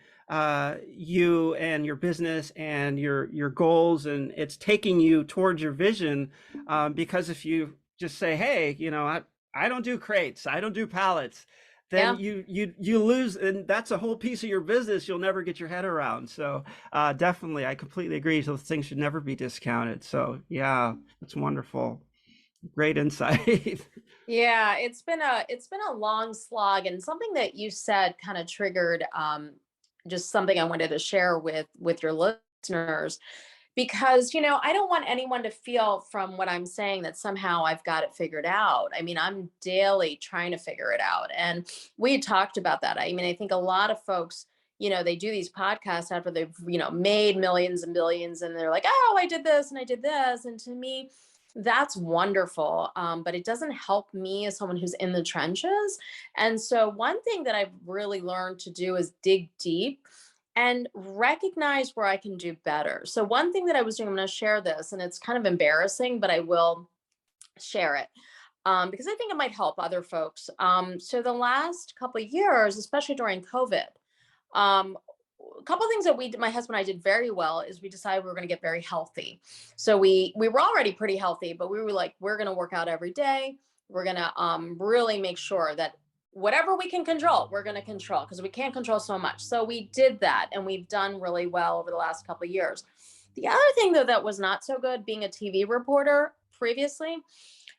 you and your business and your goals, and it's taking you towards your vision. Because if you just say, hey, I don't do crates, I don't do pallets, then Yeah. you lose, and that's a whole piece of your business you'll never get your head around. So definitely, I completely agree. Those things should never be discounted. So yeah, it's wonderful. Great insight. Yeah, it's been a long slog, and something that you said kind of triggered just something I wanted to share with your listeners, because I don't want anyone to feel from what I'm saying that somehow I've got it figured out. I mean, I'm daily trying to figure it out, and we talked about that. I mean, I think a lot of folks they do these podcasts after they've, made millions and billions, and they're like, oh, I did this and I did this. And to me, that's wonderful. But it doesn't help me as someone who's in the trenches. And so, one thing that I've really learned to do is dig deep and recognize where I can do better. So, one thing that I was doing, I'm going to share this, and it's kind of embarrassing, but I will share it because I think it might help other folks. So the last couple of years, especially during COVID, um, a couple of things that my husband and I did very well is we decided we were going to get very healthy. So we were already pretty healthy, but we were like, we're going to work out every day. We're going to really make sure that whatever we can control, we're going to control because we can't control so much. So we did that, and we've done really well over the last couple of years. The other thing, though, that was not so good being a TV reporter previously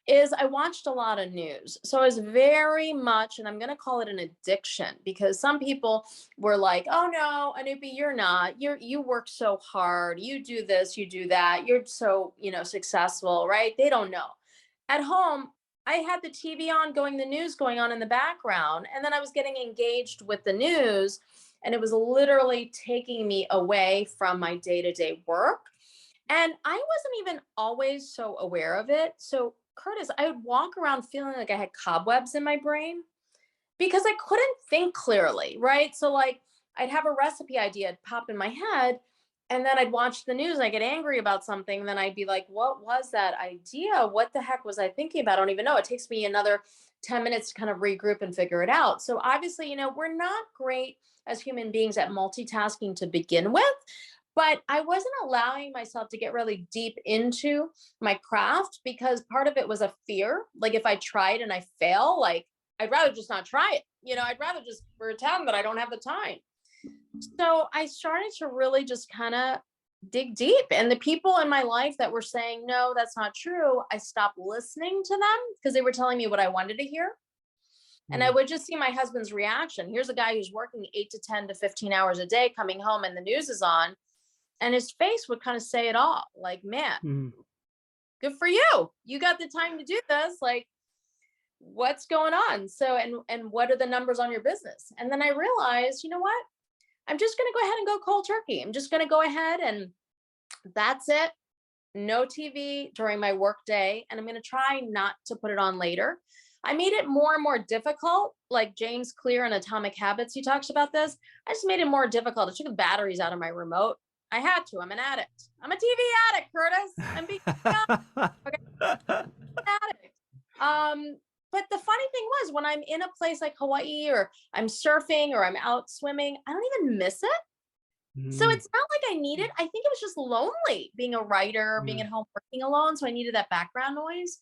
is I watched a lot of news. So I was very much, and I'm going to call it an addiction, because some people were like, oh no, Anupy, you're not, you work so hard. You do this, you do that. You're so, successful, right? They don't know. At home, I had the TV on the news going on in the background. And then I was getting engaged with the news, and it was literally taking me away from my day-to-day work. And I wasn't even always so aware of it. So, Curtis, I would walk around feeling like I had cobwebs in my brain because I couldn't think clearly, right? So, like, I'd have a recipe idea pop in my head, and then I'd watch the news and I get angry about something. And then I'd be like, what was that idea? What the heck was I thinking about? I don't even know. It takes me another 10 minutes to kind of regroup and figure it out. So, obviously, we're not great as human beings at multitasking to begin with. But I wasn't allowing myself to get really deep into my craft because part of it was a fear. Like, if I tried and I fail, like, I'd rather just not try it. I'd rather just pretend that I don't have the time. So I started to really just kind of dig deep. And the people in my life that were saying, no, that's not true, I stopped listening to them because they were telling me what I wanted to hear. And I would just see my husband's reaction. Here's a guy who's working 8 to 10 to 15 hours a day, coming home and the news is on. And his face would kind of say it all, like, man, good for you. You got the time to do this. Like, what's going on? So, and what are the numbers on your business? And then I realized, you know what? I'm just going to go ahead and go cold turkey. I'm just going to go ahead and that's it. No TV during my work day. And I'm going to try not to put it on later. I made it more and more difficult. Like James Clear in Atomic Habits, he talks about this. I just made it more difficult. I took the batteries out of my remote. I had to. I'm an addict. I'm a TV addict, Curtis. I'm being addict. But the funny thing was, when I'm in a place like Hawaii, or I'm surfing, or I'm out swimming, I don't even miss it. So it's not like I need it. I think it was just lonely being a writer, being at home working alone. So I needed that background noise.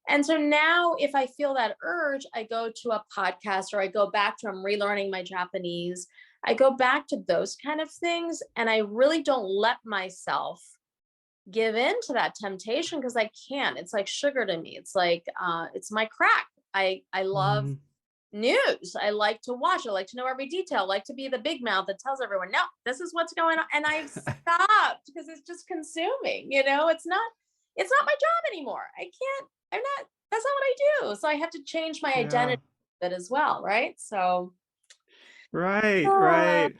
And so now if I feel that urge, I go to a podcast, or I go back to, I'm relearning my Japanese. I go back to those kind of things, and I really don't let myself give in to that temptation because I can't. It's like sugar to me. It's like it's my crack. I love news. I like to watch. I like to know every detail. I like to be the big mouth that tells everyone, no, this is what's going on. And I've stopped because it's just consuming. It's not my job anymore. That's not what I do. So I have to change my identity a bit as well, right? So Right.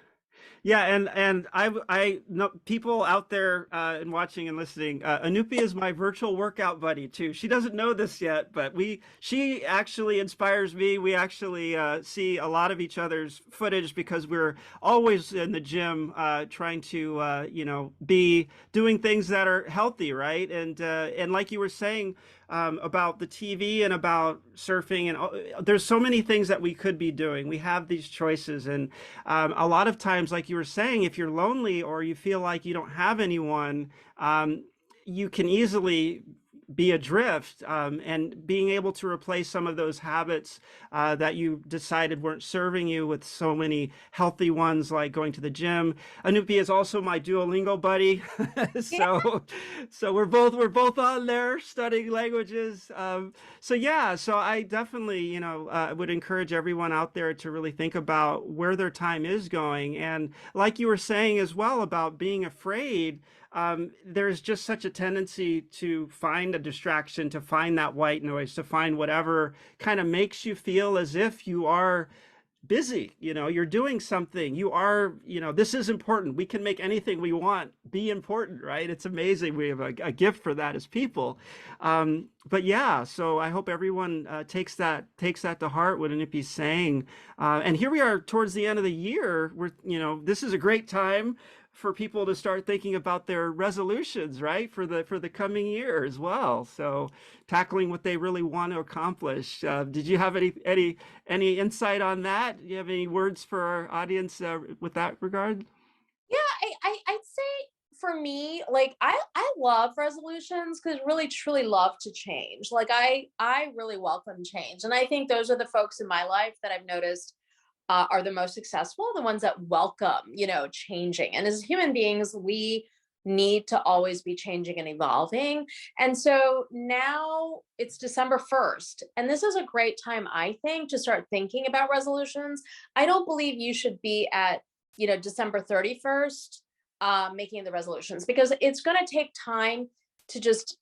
Yeah, and I know people out there and watching and listening. Anupy is my virtual workout buddy too. She doesn't know this yet, but she actually inspires me. We actually see a lot of each other's footage because we're always in the gym trying to be doing things that are healthy, right? And like you were saying about the TV and about surfing, and there's so many things that we could be doing. We have these choices, and a lot of times, like you were saying, if you're lonely or you feel like you don't have anyone, you can easily be adrift, and being able to replace some of those habits that you decided weren't serving you with so many healthy ones, like going to the gym. Anupy is also my Duolingo buddy, so we're both on there studying languages. So I definitely would encourage everyone out there to really think about where their time is going, and like you were saying as well about being afraid. There's just such a tendency to find a distraction, to find that white noise, to find whatever kind of makes you feel as if you are busy. You're doing something. You are, this is important. We can make anything we want be important, right? It's amazing. We have a gift for that as people. But yeah, so I hope everyone takes that to heart, what Anupy's saying. And here we are towards the end of the year. This is a great time for people to start thinking about their resolutions, right? For the coming year as well. So tackling what they really want to accomplish. Did you have any insight on that? Do you have any words for our audience with that regard? Yeah, I'd say for me, like I love resolutions because really truly love to change. Like I really welcome change, and I think those are the folks in my life that I've noticed are the most successful, the ones that welcome, changing. And as human beings, we need to always be changing and evolving. And so now it's December 1st, and this is a great time, I think, to start thinking about resolutions. I don't believe you should be at, December 31st, making the resolutions, because it's going to take time to just,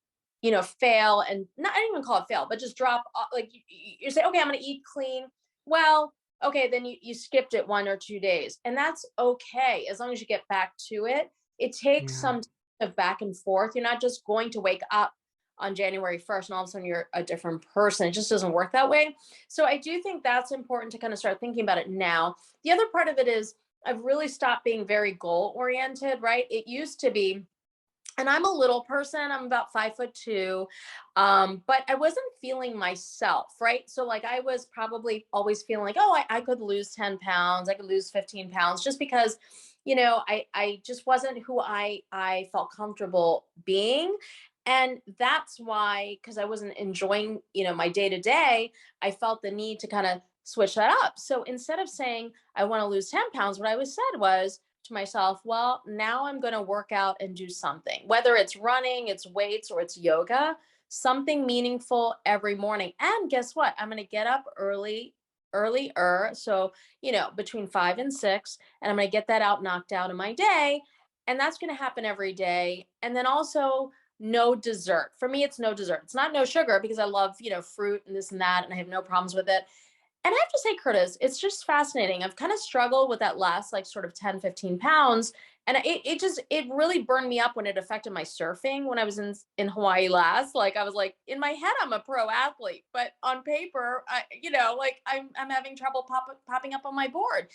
fail, and not, I don't even call it fail, but just drop, like you say, okay, I'm going to eat clean. Well, okay, then you skipped it 1 or 2 days, and that's okay as long as you get back to it. It takes Yeah. some of back and forth. You're not just going to wake up on January 1st and all of a sudden you're a different person. It just doesn't work that way. So I do think that's important to kind of start thinking about it now. The other part of it is I've really stopped being very goal oriented, right? It used to be, and I'm a little person, I'm about 5'2", but I wasn't feeling myself, right? So like I was probably always feeling like, oh, I could lose 10 pounds, I could lose 15 pounds, just because, I just wasn't who I felt comfortable being. And that's why, because I wasn't enjoying, my day to day, I felt the need to kind of switch that up. So instead of saying I want to lose 10 pounds, what I was said was, to myself, well, now I'm going to work out and do something, whether it's running, it's weights, or it's yoga, something meaningful every morning. And guess what? I'm going to get up earlier. So, between 5 and 6, and I'm going to get that out, knocked out in my day. And that's going to happen every day. And then also, no dessert. For me, it's no dessert. It's not no sugar, because I love, fruit and this and that, and I have no problems with it. And I have to say, Curtis, it's just fascinating. I've kind of struggled with that last, like, sort of 10, 15 pounds. And it really burned me up when it affected my surfing when I was in Hawaii last. Like, I was like, in my head, I'm a pro athlete, but on paper, like I'm having trouble popping up on my board.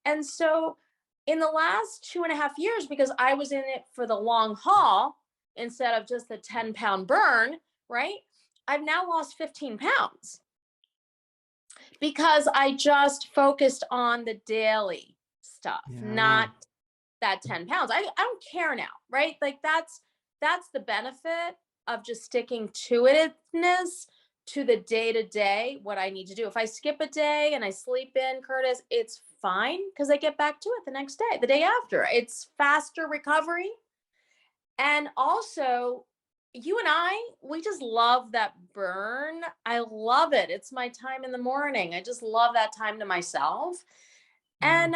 And so in the last 2.5 years, because I was in it for the long haul instead of just the 10-pound burn, right? I've now lost 15 pounds because I just focused on the daily stuff, Yeah. not that 10 pounds. I don't care now, right? Like that's the benefit of just sticking to itness, to the day to day, what I need to do. If I skip a day and I sleep in, Curtis, it's fine because I get back to it the next day, the day after. It's faster recovery. And also, you and we just love that burn. I love it. It's my time in the morning. I just love that time to myself. Yeah. And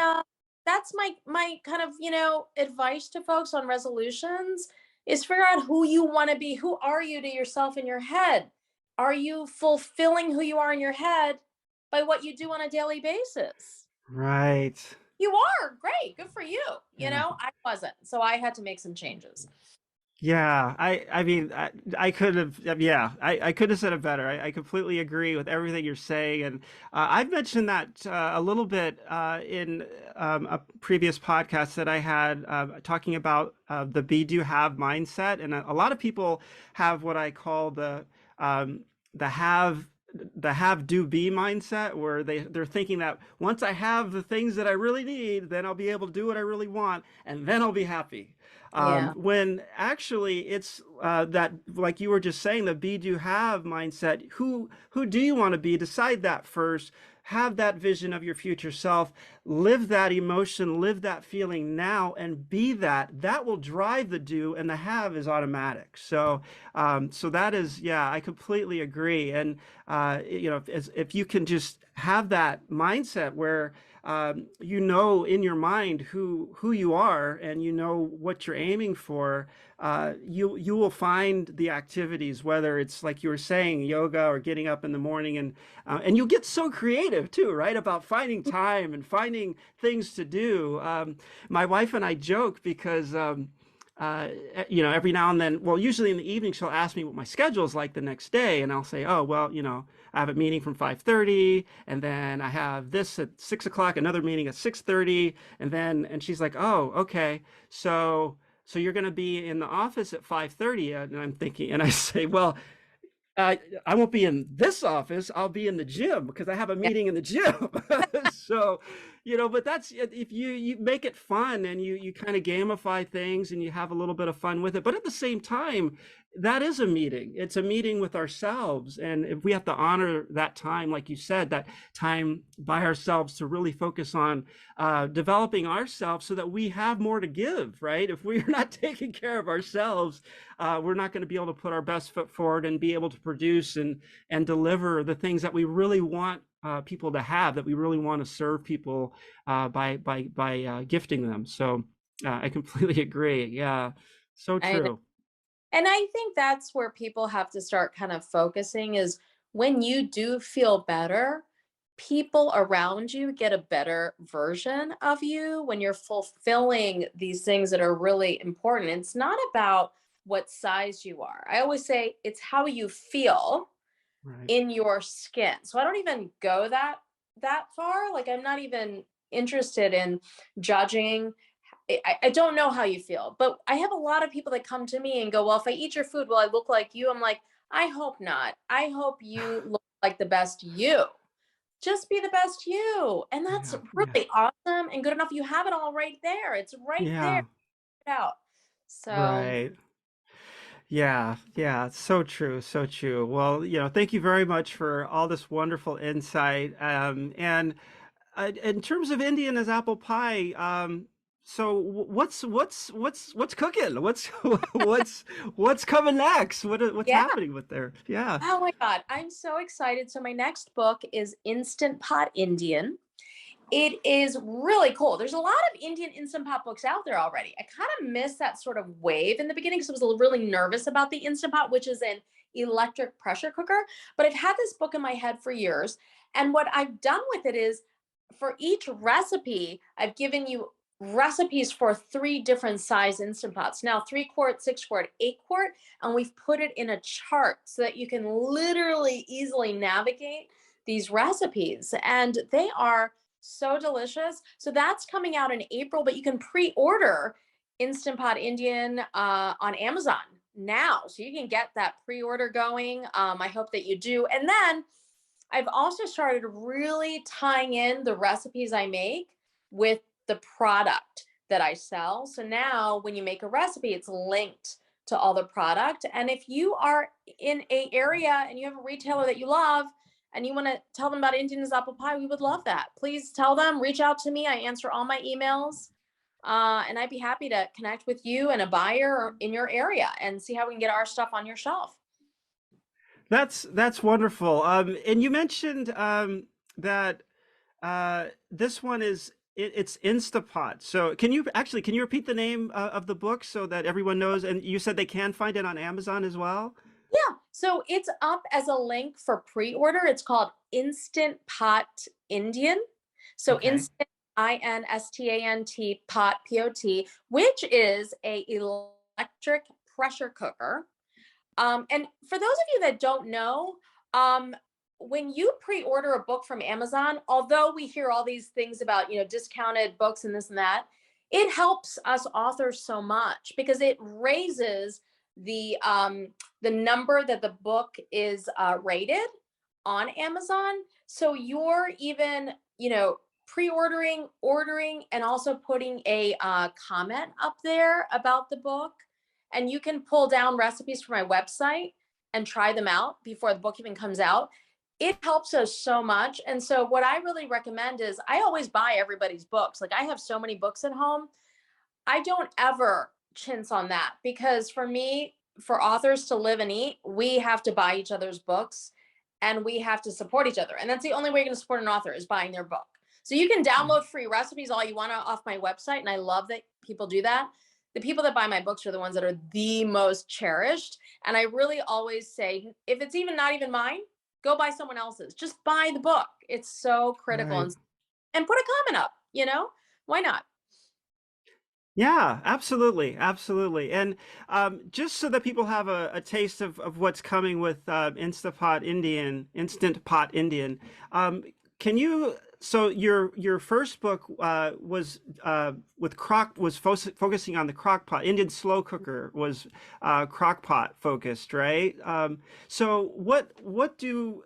that's my kind of, advice to folks on resolutions is figure out who you want to be. Who are you to yourself in your head? Are you fulfilling who you are in your head by what you do on a daily basis? Right. You are. Great. Good for you. Yeah. I wasn't. So I had to make some changes. Yeah, I mean, I could have, yeah, I could have said it better. I completely agree with everything you're saying, and I've mentioned that a little bit in a previous podcast that I had talking about the be do have mindset, and a lot of people have what I call um, the have the have do be mindset, where they're thinking that once I have the things that I really need, then I'll be able to do what I really want, and then I'll be happy. Yeah. When actually it's that, like you were just saying, the be do have mindset. Who do you want to be? Decide that first. Have that vision of your future self. Live that emotion. Live that feeling now, and be that. That will drive the do, and the have is automatic. So that is, yeah, I completely agree. And if you can just have that mindset where you know in your mind who you are, and you know what you're aiming for, you will find the activities, whether it's like you were saying, yoga or getting up in the morning, and you'll get so creative too, right? About finding time and finding things to do. My wife and I joke because uh, every now and then, well, usually in the evening, she'll ask me what my schedule is like the next day, and I'll say, oh, well, I have a meeting from 5:30, and then I have this at 6 o'clock, another meeting at 6:30, and she's like, oh, okay, so you're going to be in the office at 5:30, and I'm thinking, and I say, well, uh, I won't be in this office. I'll be in the gym because I have a Yeah, meeting in the gym. So, but that's if you make it fun, and you kind of gamify things, and you have a little bit of fun with it. But at the same time, that is a meeting. It's a meeting with ourselves. And if we have to honor that time, like you said, that time by ourselves to really focus on developing ourselves so that we have more to give, right? If we're not taking care of ourselves, we're not going to be able to put our best foot forward and be able to produce and deliver the things that we really want people to have, that we really want to serve people by gifting them. So I completely agree. Yeah, so I true. And I think that's where people have to start kind of focusing is when you do feel better, people around you get a better version of you when you're fulfilling these things that are really important. It's not about what size you are. I always say it's how you feel Right. in your skin. So I don't even go that far. Like I'm not even interested in judging. I don't know how you feel, but I have a lot of people that come to me and go, well, if I eat your food, will I look like you? I'm like, I hope not. I hope you look like the best you. Just be the best you. And that's Yeah. Yeah. really awesome and good enough. You have it all right there. It's right there Yeah. out. So Right. Yeah, yeah, so true, so true. Well, thank you very much for all this wonderful insight. And in terms of Indian as apple pie, so what's cooking? What's what's coming next? What's yeah. happening with there? Yeah. Oh my God. I'm so excited. So my next book is Instant Pot Indian. It is really cool. There's a lot of Indian Instant Pot books out there already. I kind of missed that sort of wave in the beginning because I was really nervous about the Instant Pot, which is an electric pressure cooker. But I've had this book in my head for years. And what I've done with it is for each recipe, I've given you recipes for 3 different size Instant Pots. Now, 3 quart, 6 quart, 8 quart, and we've put it in a chart so that you can literally easily navigate these recipes. And they are so delicious. So that's coming out in April, but you can pre-order Instant Pot Indian on Amazon now. So you can get that pre-order going. I hope that you do. And then I've also started really tying in the recipes I make with the product that I sell. So now when you make a recipe, it's linked to all the product. And if you are in a area and you have a retailer that you love and you want to tell them about Indian's apple pie, we would love that. Please tell them, reach out to me. I answer all my emails. And I'd be happy to connect with you and a buyer in your area and see how we can get our stuff on your shelf. That's wonderful. And you mentioned that this one it's Instapot. So can you repeat the name of the book so that everyone knows? And you said they can find it on Amazon as well? Yeah, so it's up as a link for pre-order. It's called Instant Pot Indian. So Okay. Instant Instant Pot Pot, which is a electric pressure cooker. And for those of you that don't know, when you pre-order a book from Amazon, although we hear all these things about, discounted books and this and that, it helps us authors so much because it raises the number that the book is rated on Amazon. So you're even, pre-ordering, ordering, and also putting a comment up there about the book. And you can pull down recipes from my website and try them out before the book even comes out. It helps us so much. And so what I really recommend is I always buy everybody's books. Like I have so many books at home. I don't ever chintz on that because for me, for authors to live and eat, we have to buy each other's books and we have to support each other. And that's the only way you're going to support an author is buying their book. So you can download free recipes all you want off my website. And I love that people do that. The people that buy my books are the ones that are the most cherished. And I really always say, if it's even not even mine, go buy someone else's. Just buy the book. It's so critical. Right. And put a comment up, why not? Yeah, absolutely, absolutely. And just so that people have a taste of what's coming with Instant Pot Indian, can you? So your first book with focusing on the crock pot. Indian slow cooker was crock pot focused, right? So what do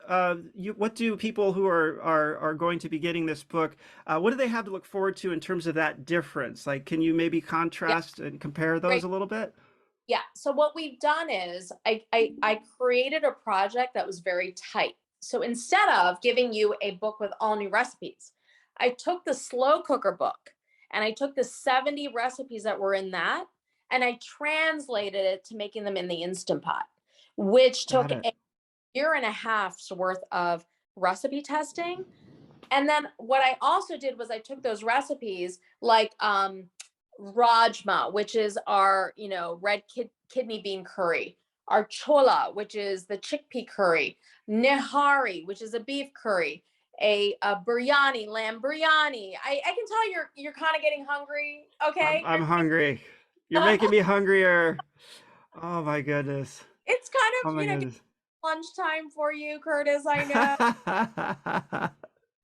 people who are going to be getting this book, what do they have to look forward to in terms of that difference? Like, can you maybe Yeah, contrast and compare those great. a little bit? Yeah. So what we've done is I created a project that was very tight. So instead of giving you a book with all new recipes, I took the slow cooker book and I took the 70 recipes that were in that and I translated it to making them in the Instant Pot, which Got took it. a year and a half's worth of recipe testing. And then what I also did was I took those recipes like rajma, which is our, red kidney bean curry, our chola, which is the chickpea curry, nihari, which is a beef curry, a biryani, lamb biryani. I can tell you're kind of getting hungry. Okay, I'm hungry. You're making me hungrier. Oh my goodness. it's kind Oh of my goodness. lunchtime for you, Curtis. I know.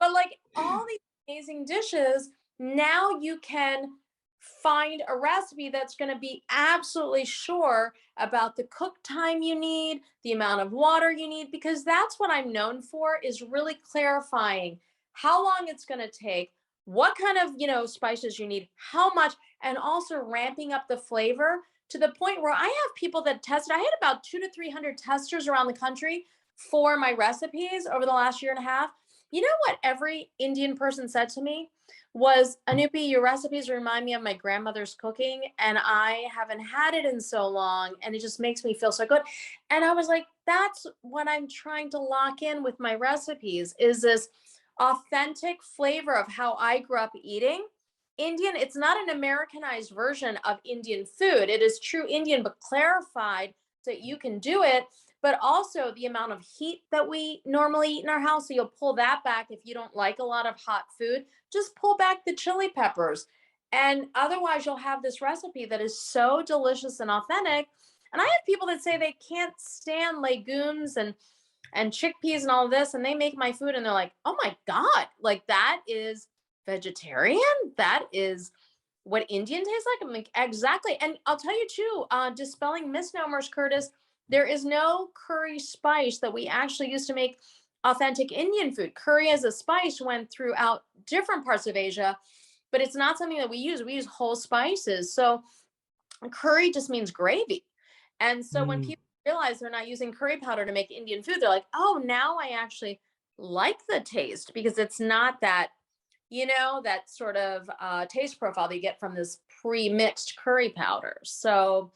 But like all these amazing dishes, now you can find a recipe that's going to be absolutely sure about the cook time you need, the amount of water you need, because that's what I'm known for, is really clarifying how long it's going to take, what kind of, spices you need, how much, and also ramping up the flavor to the point where I have people that tested. I had about 200 to 300 testers around the country for my recipes over the last year and a half. You know what every Indian person said to me was, Anupi, your recipes remind me of my grandmother's cooking, and I haven't had it in so long, and it just makes me feel so good. And I was like, that's what I'm trying to lock in with my recipes, is this authentic flavor of how I grew up eating Indian. It's not an Americanized version of Indian food. It is true Indian, but clarified so that you can do it, but also the amount of heat that we normally eat in our house. So you'll pull that back if you don't like a lot of hot food. Just pull back the chili peppers. And otherwise, you'll have this recipe that is so delicious and authentic. And I have people that say they can't stand legumes and chickpeas and all of this, and they make my food and they're like, oh my God, like that is vegetarian? That is what Indian tastes like? I'm like, exactly. And I'll tell you too, dispelling misnomers, Curtis, there is no curry spice that we actually use to make authentic Indian food. Curry as a spice went throughout different parts of Asia, but it's not something that we use. We use whole spices. So curry just means gravy. And so when Mm. people realize they're not using curry powder to make Indian food, they're like, oh, now I actually like the taste, because it's not that, that sort of taste profile that you get from this pre-mixed curry powder. So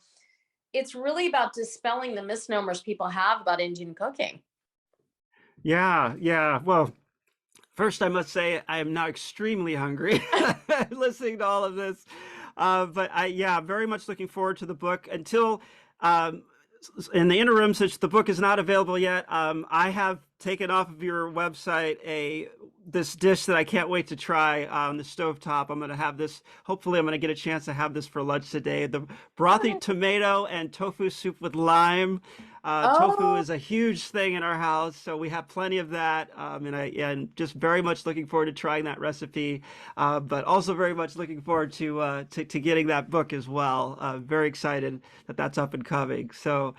it's really about dispelling the misnomers people have about Indian cooking. Yeah, yeah. Well, first, I must say I am now extremely hungry listening to all of this. But yeah, very much looking forward to the book. Until um, in the interim, since the book is not available yet, I have taken off of your website this dish that I can't wait to try on the stovetop. I'm going to have this. Hopefully, I'm going to get a chance to have this for lunch today. The brothy tomato and tofu soup with lime. Tofu Oh, is a huge thing in our house, so we have plenty of that. And just very much looking forward to trying that recipe, but also very much looking forward to getting that book as well. Very excited that that's up and coming. So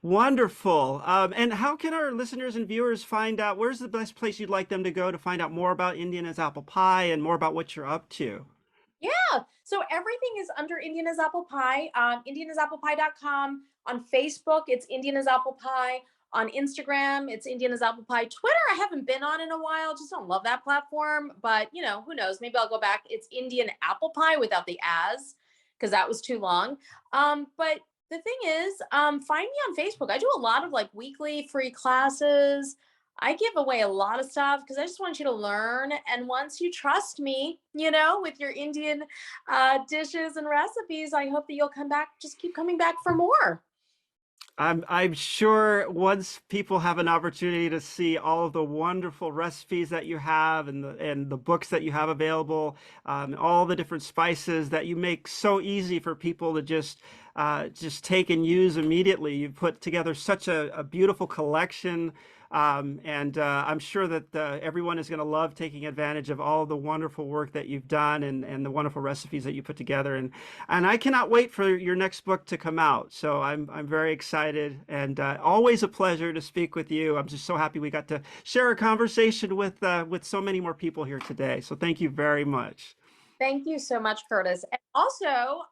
wonderful. And how can our listeners and viewers find out, where's the best place you'd like them to go to find out more about Indian as Apple Pie and more about what you're up to? yeah. So everything is under Indian as Apple Pie. IndianAsApplePie.com. On Facebook, it's Indian as Apple Pie. On Instagram, it's Indian as Apple Pie. Twitter, I haven't been on in a while. Just don't love that platform. But, who knows? Maybe I'll go back. It's Indian Apple Pie without the as, because that was too long. But the thing is, find me on Facebook. I do a lot of like weekly free classes. I give away a lot of stuff because I just want you to learn. And once you trust me, with your Indian dishes and recipes, I hope that you'll come back, just keep coming back for more. I'm sure once people have an opportunity to see all of the wonderful recipes that you have and the books that you have available, all the different spices that you make so easy for people to just take and use immediately. You've put together such a beautiful collection. And I'm sure that everyone is going to love taking advantage of all the wonderful work that you've done and the wonderful recipes that you put together. And I cannot wait for your next book to come out. So I'm very excited and always a pleasure to speak with you. I'm just so happy we got to share a conversation with so many more people here today. So thank you very much. Thank you so much, Curtis. And also,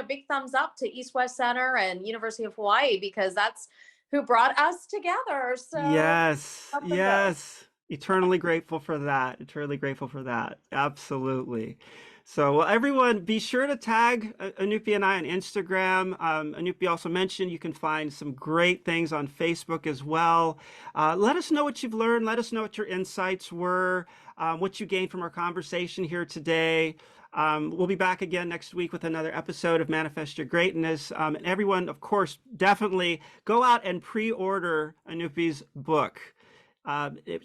big thumbs up to East West Center and University of Hawaii because that's who brought us together. So Yes, up for those. yes. Eternally grateful for that. Eternally grateful for that. Absolutely. So, well, everyone, be sure to tag Anupy and I on Instagram. Anupy also mentioned you can find some great things on Facebook as well. Let us know what you've learned. Let us know what your insights were, what you gained from our conversation here today. We'll be back again next week with another episode of Manifest Your Greatness. And everyone, of course, definitely go out and pre-order Anupy's book.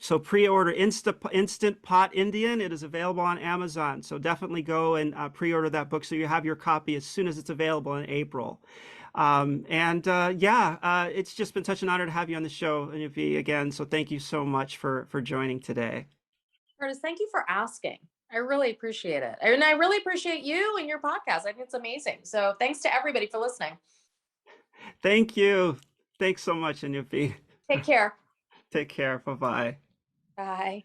So pre-order Instant Pot Indian. It is available on Amazon. So definitely go and pre-order that book so you have your copy as soon as it's available in April. It's just been such an honor to have you on the show, Anupy, again. So thank you so much for joining today. Curtis, thank you for asking. I really appreciate it. And I really appreciate you and your podcast. I think it's amazing. So thanks to everybody for listening. Thank you. Thanks so much, Anupy. Take care. Take care. Bye-bye. Bye.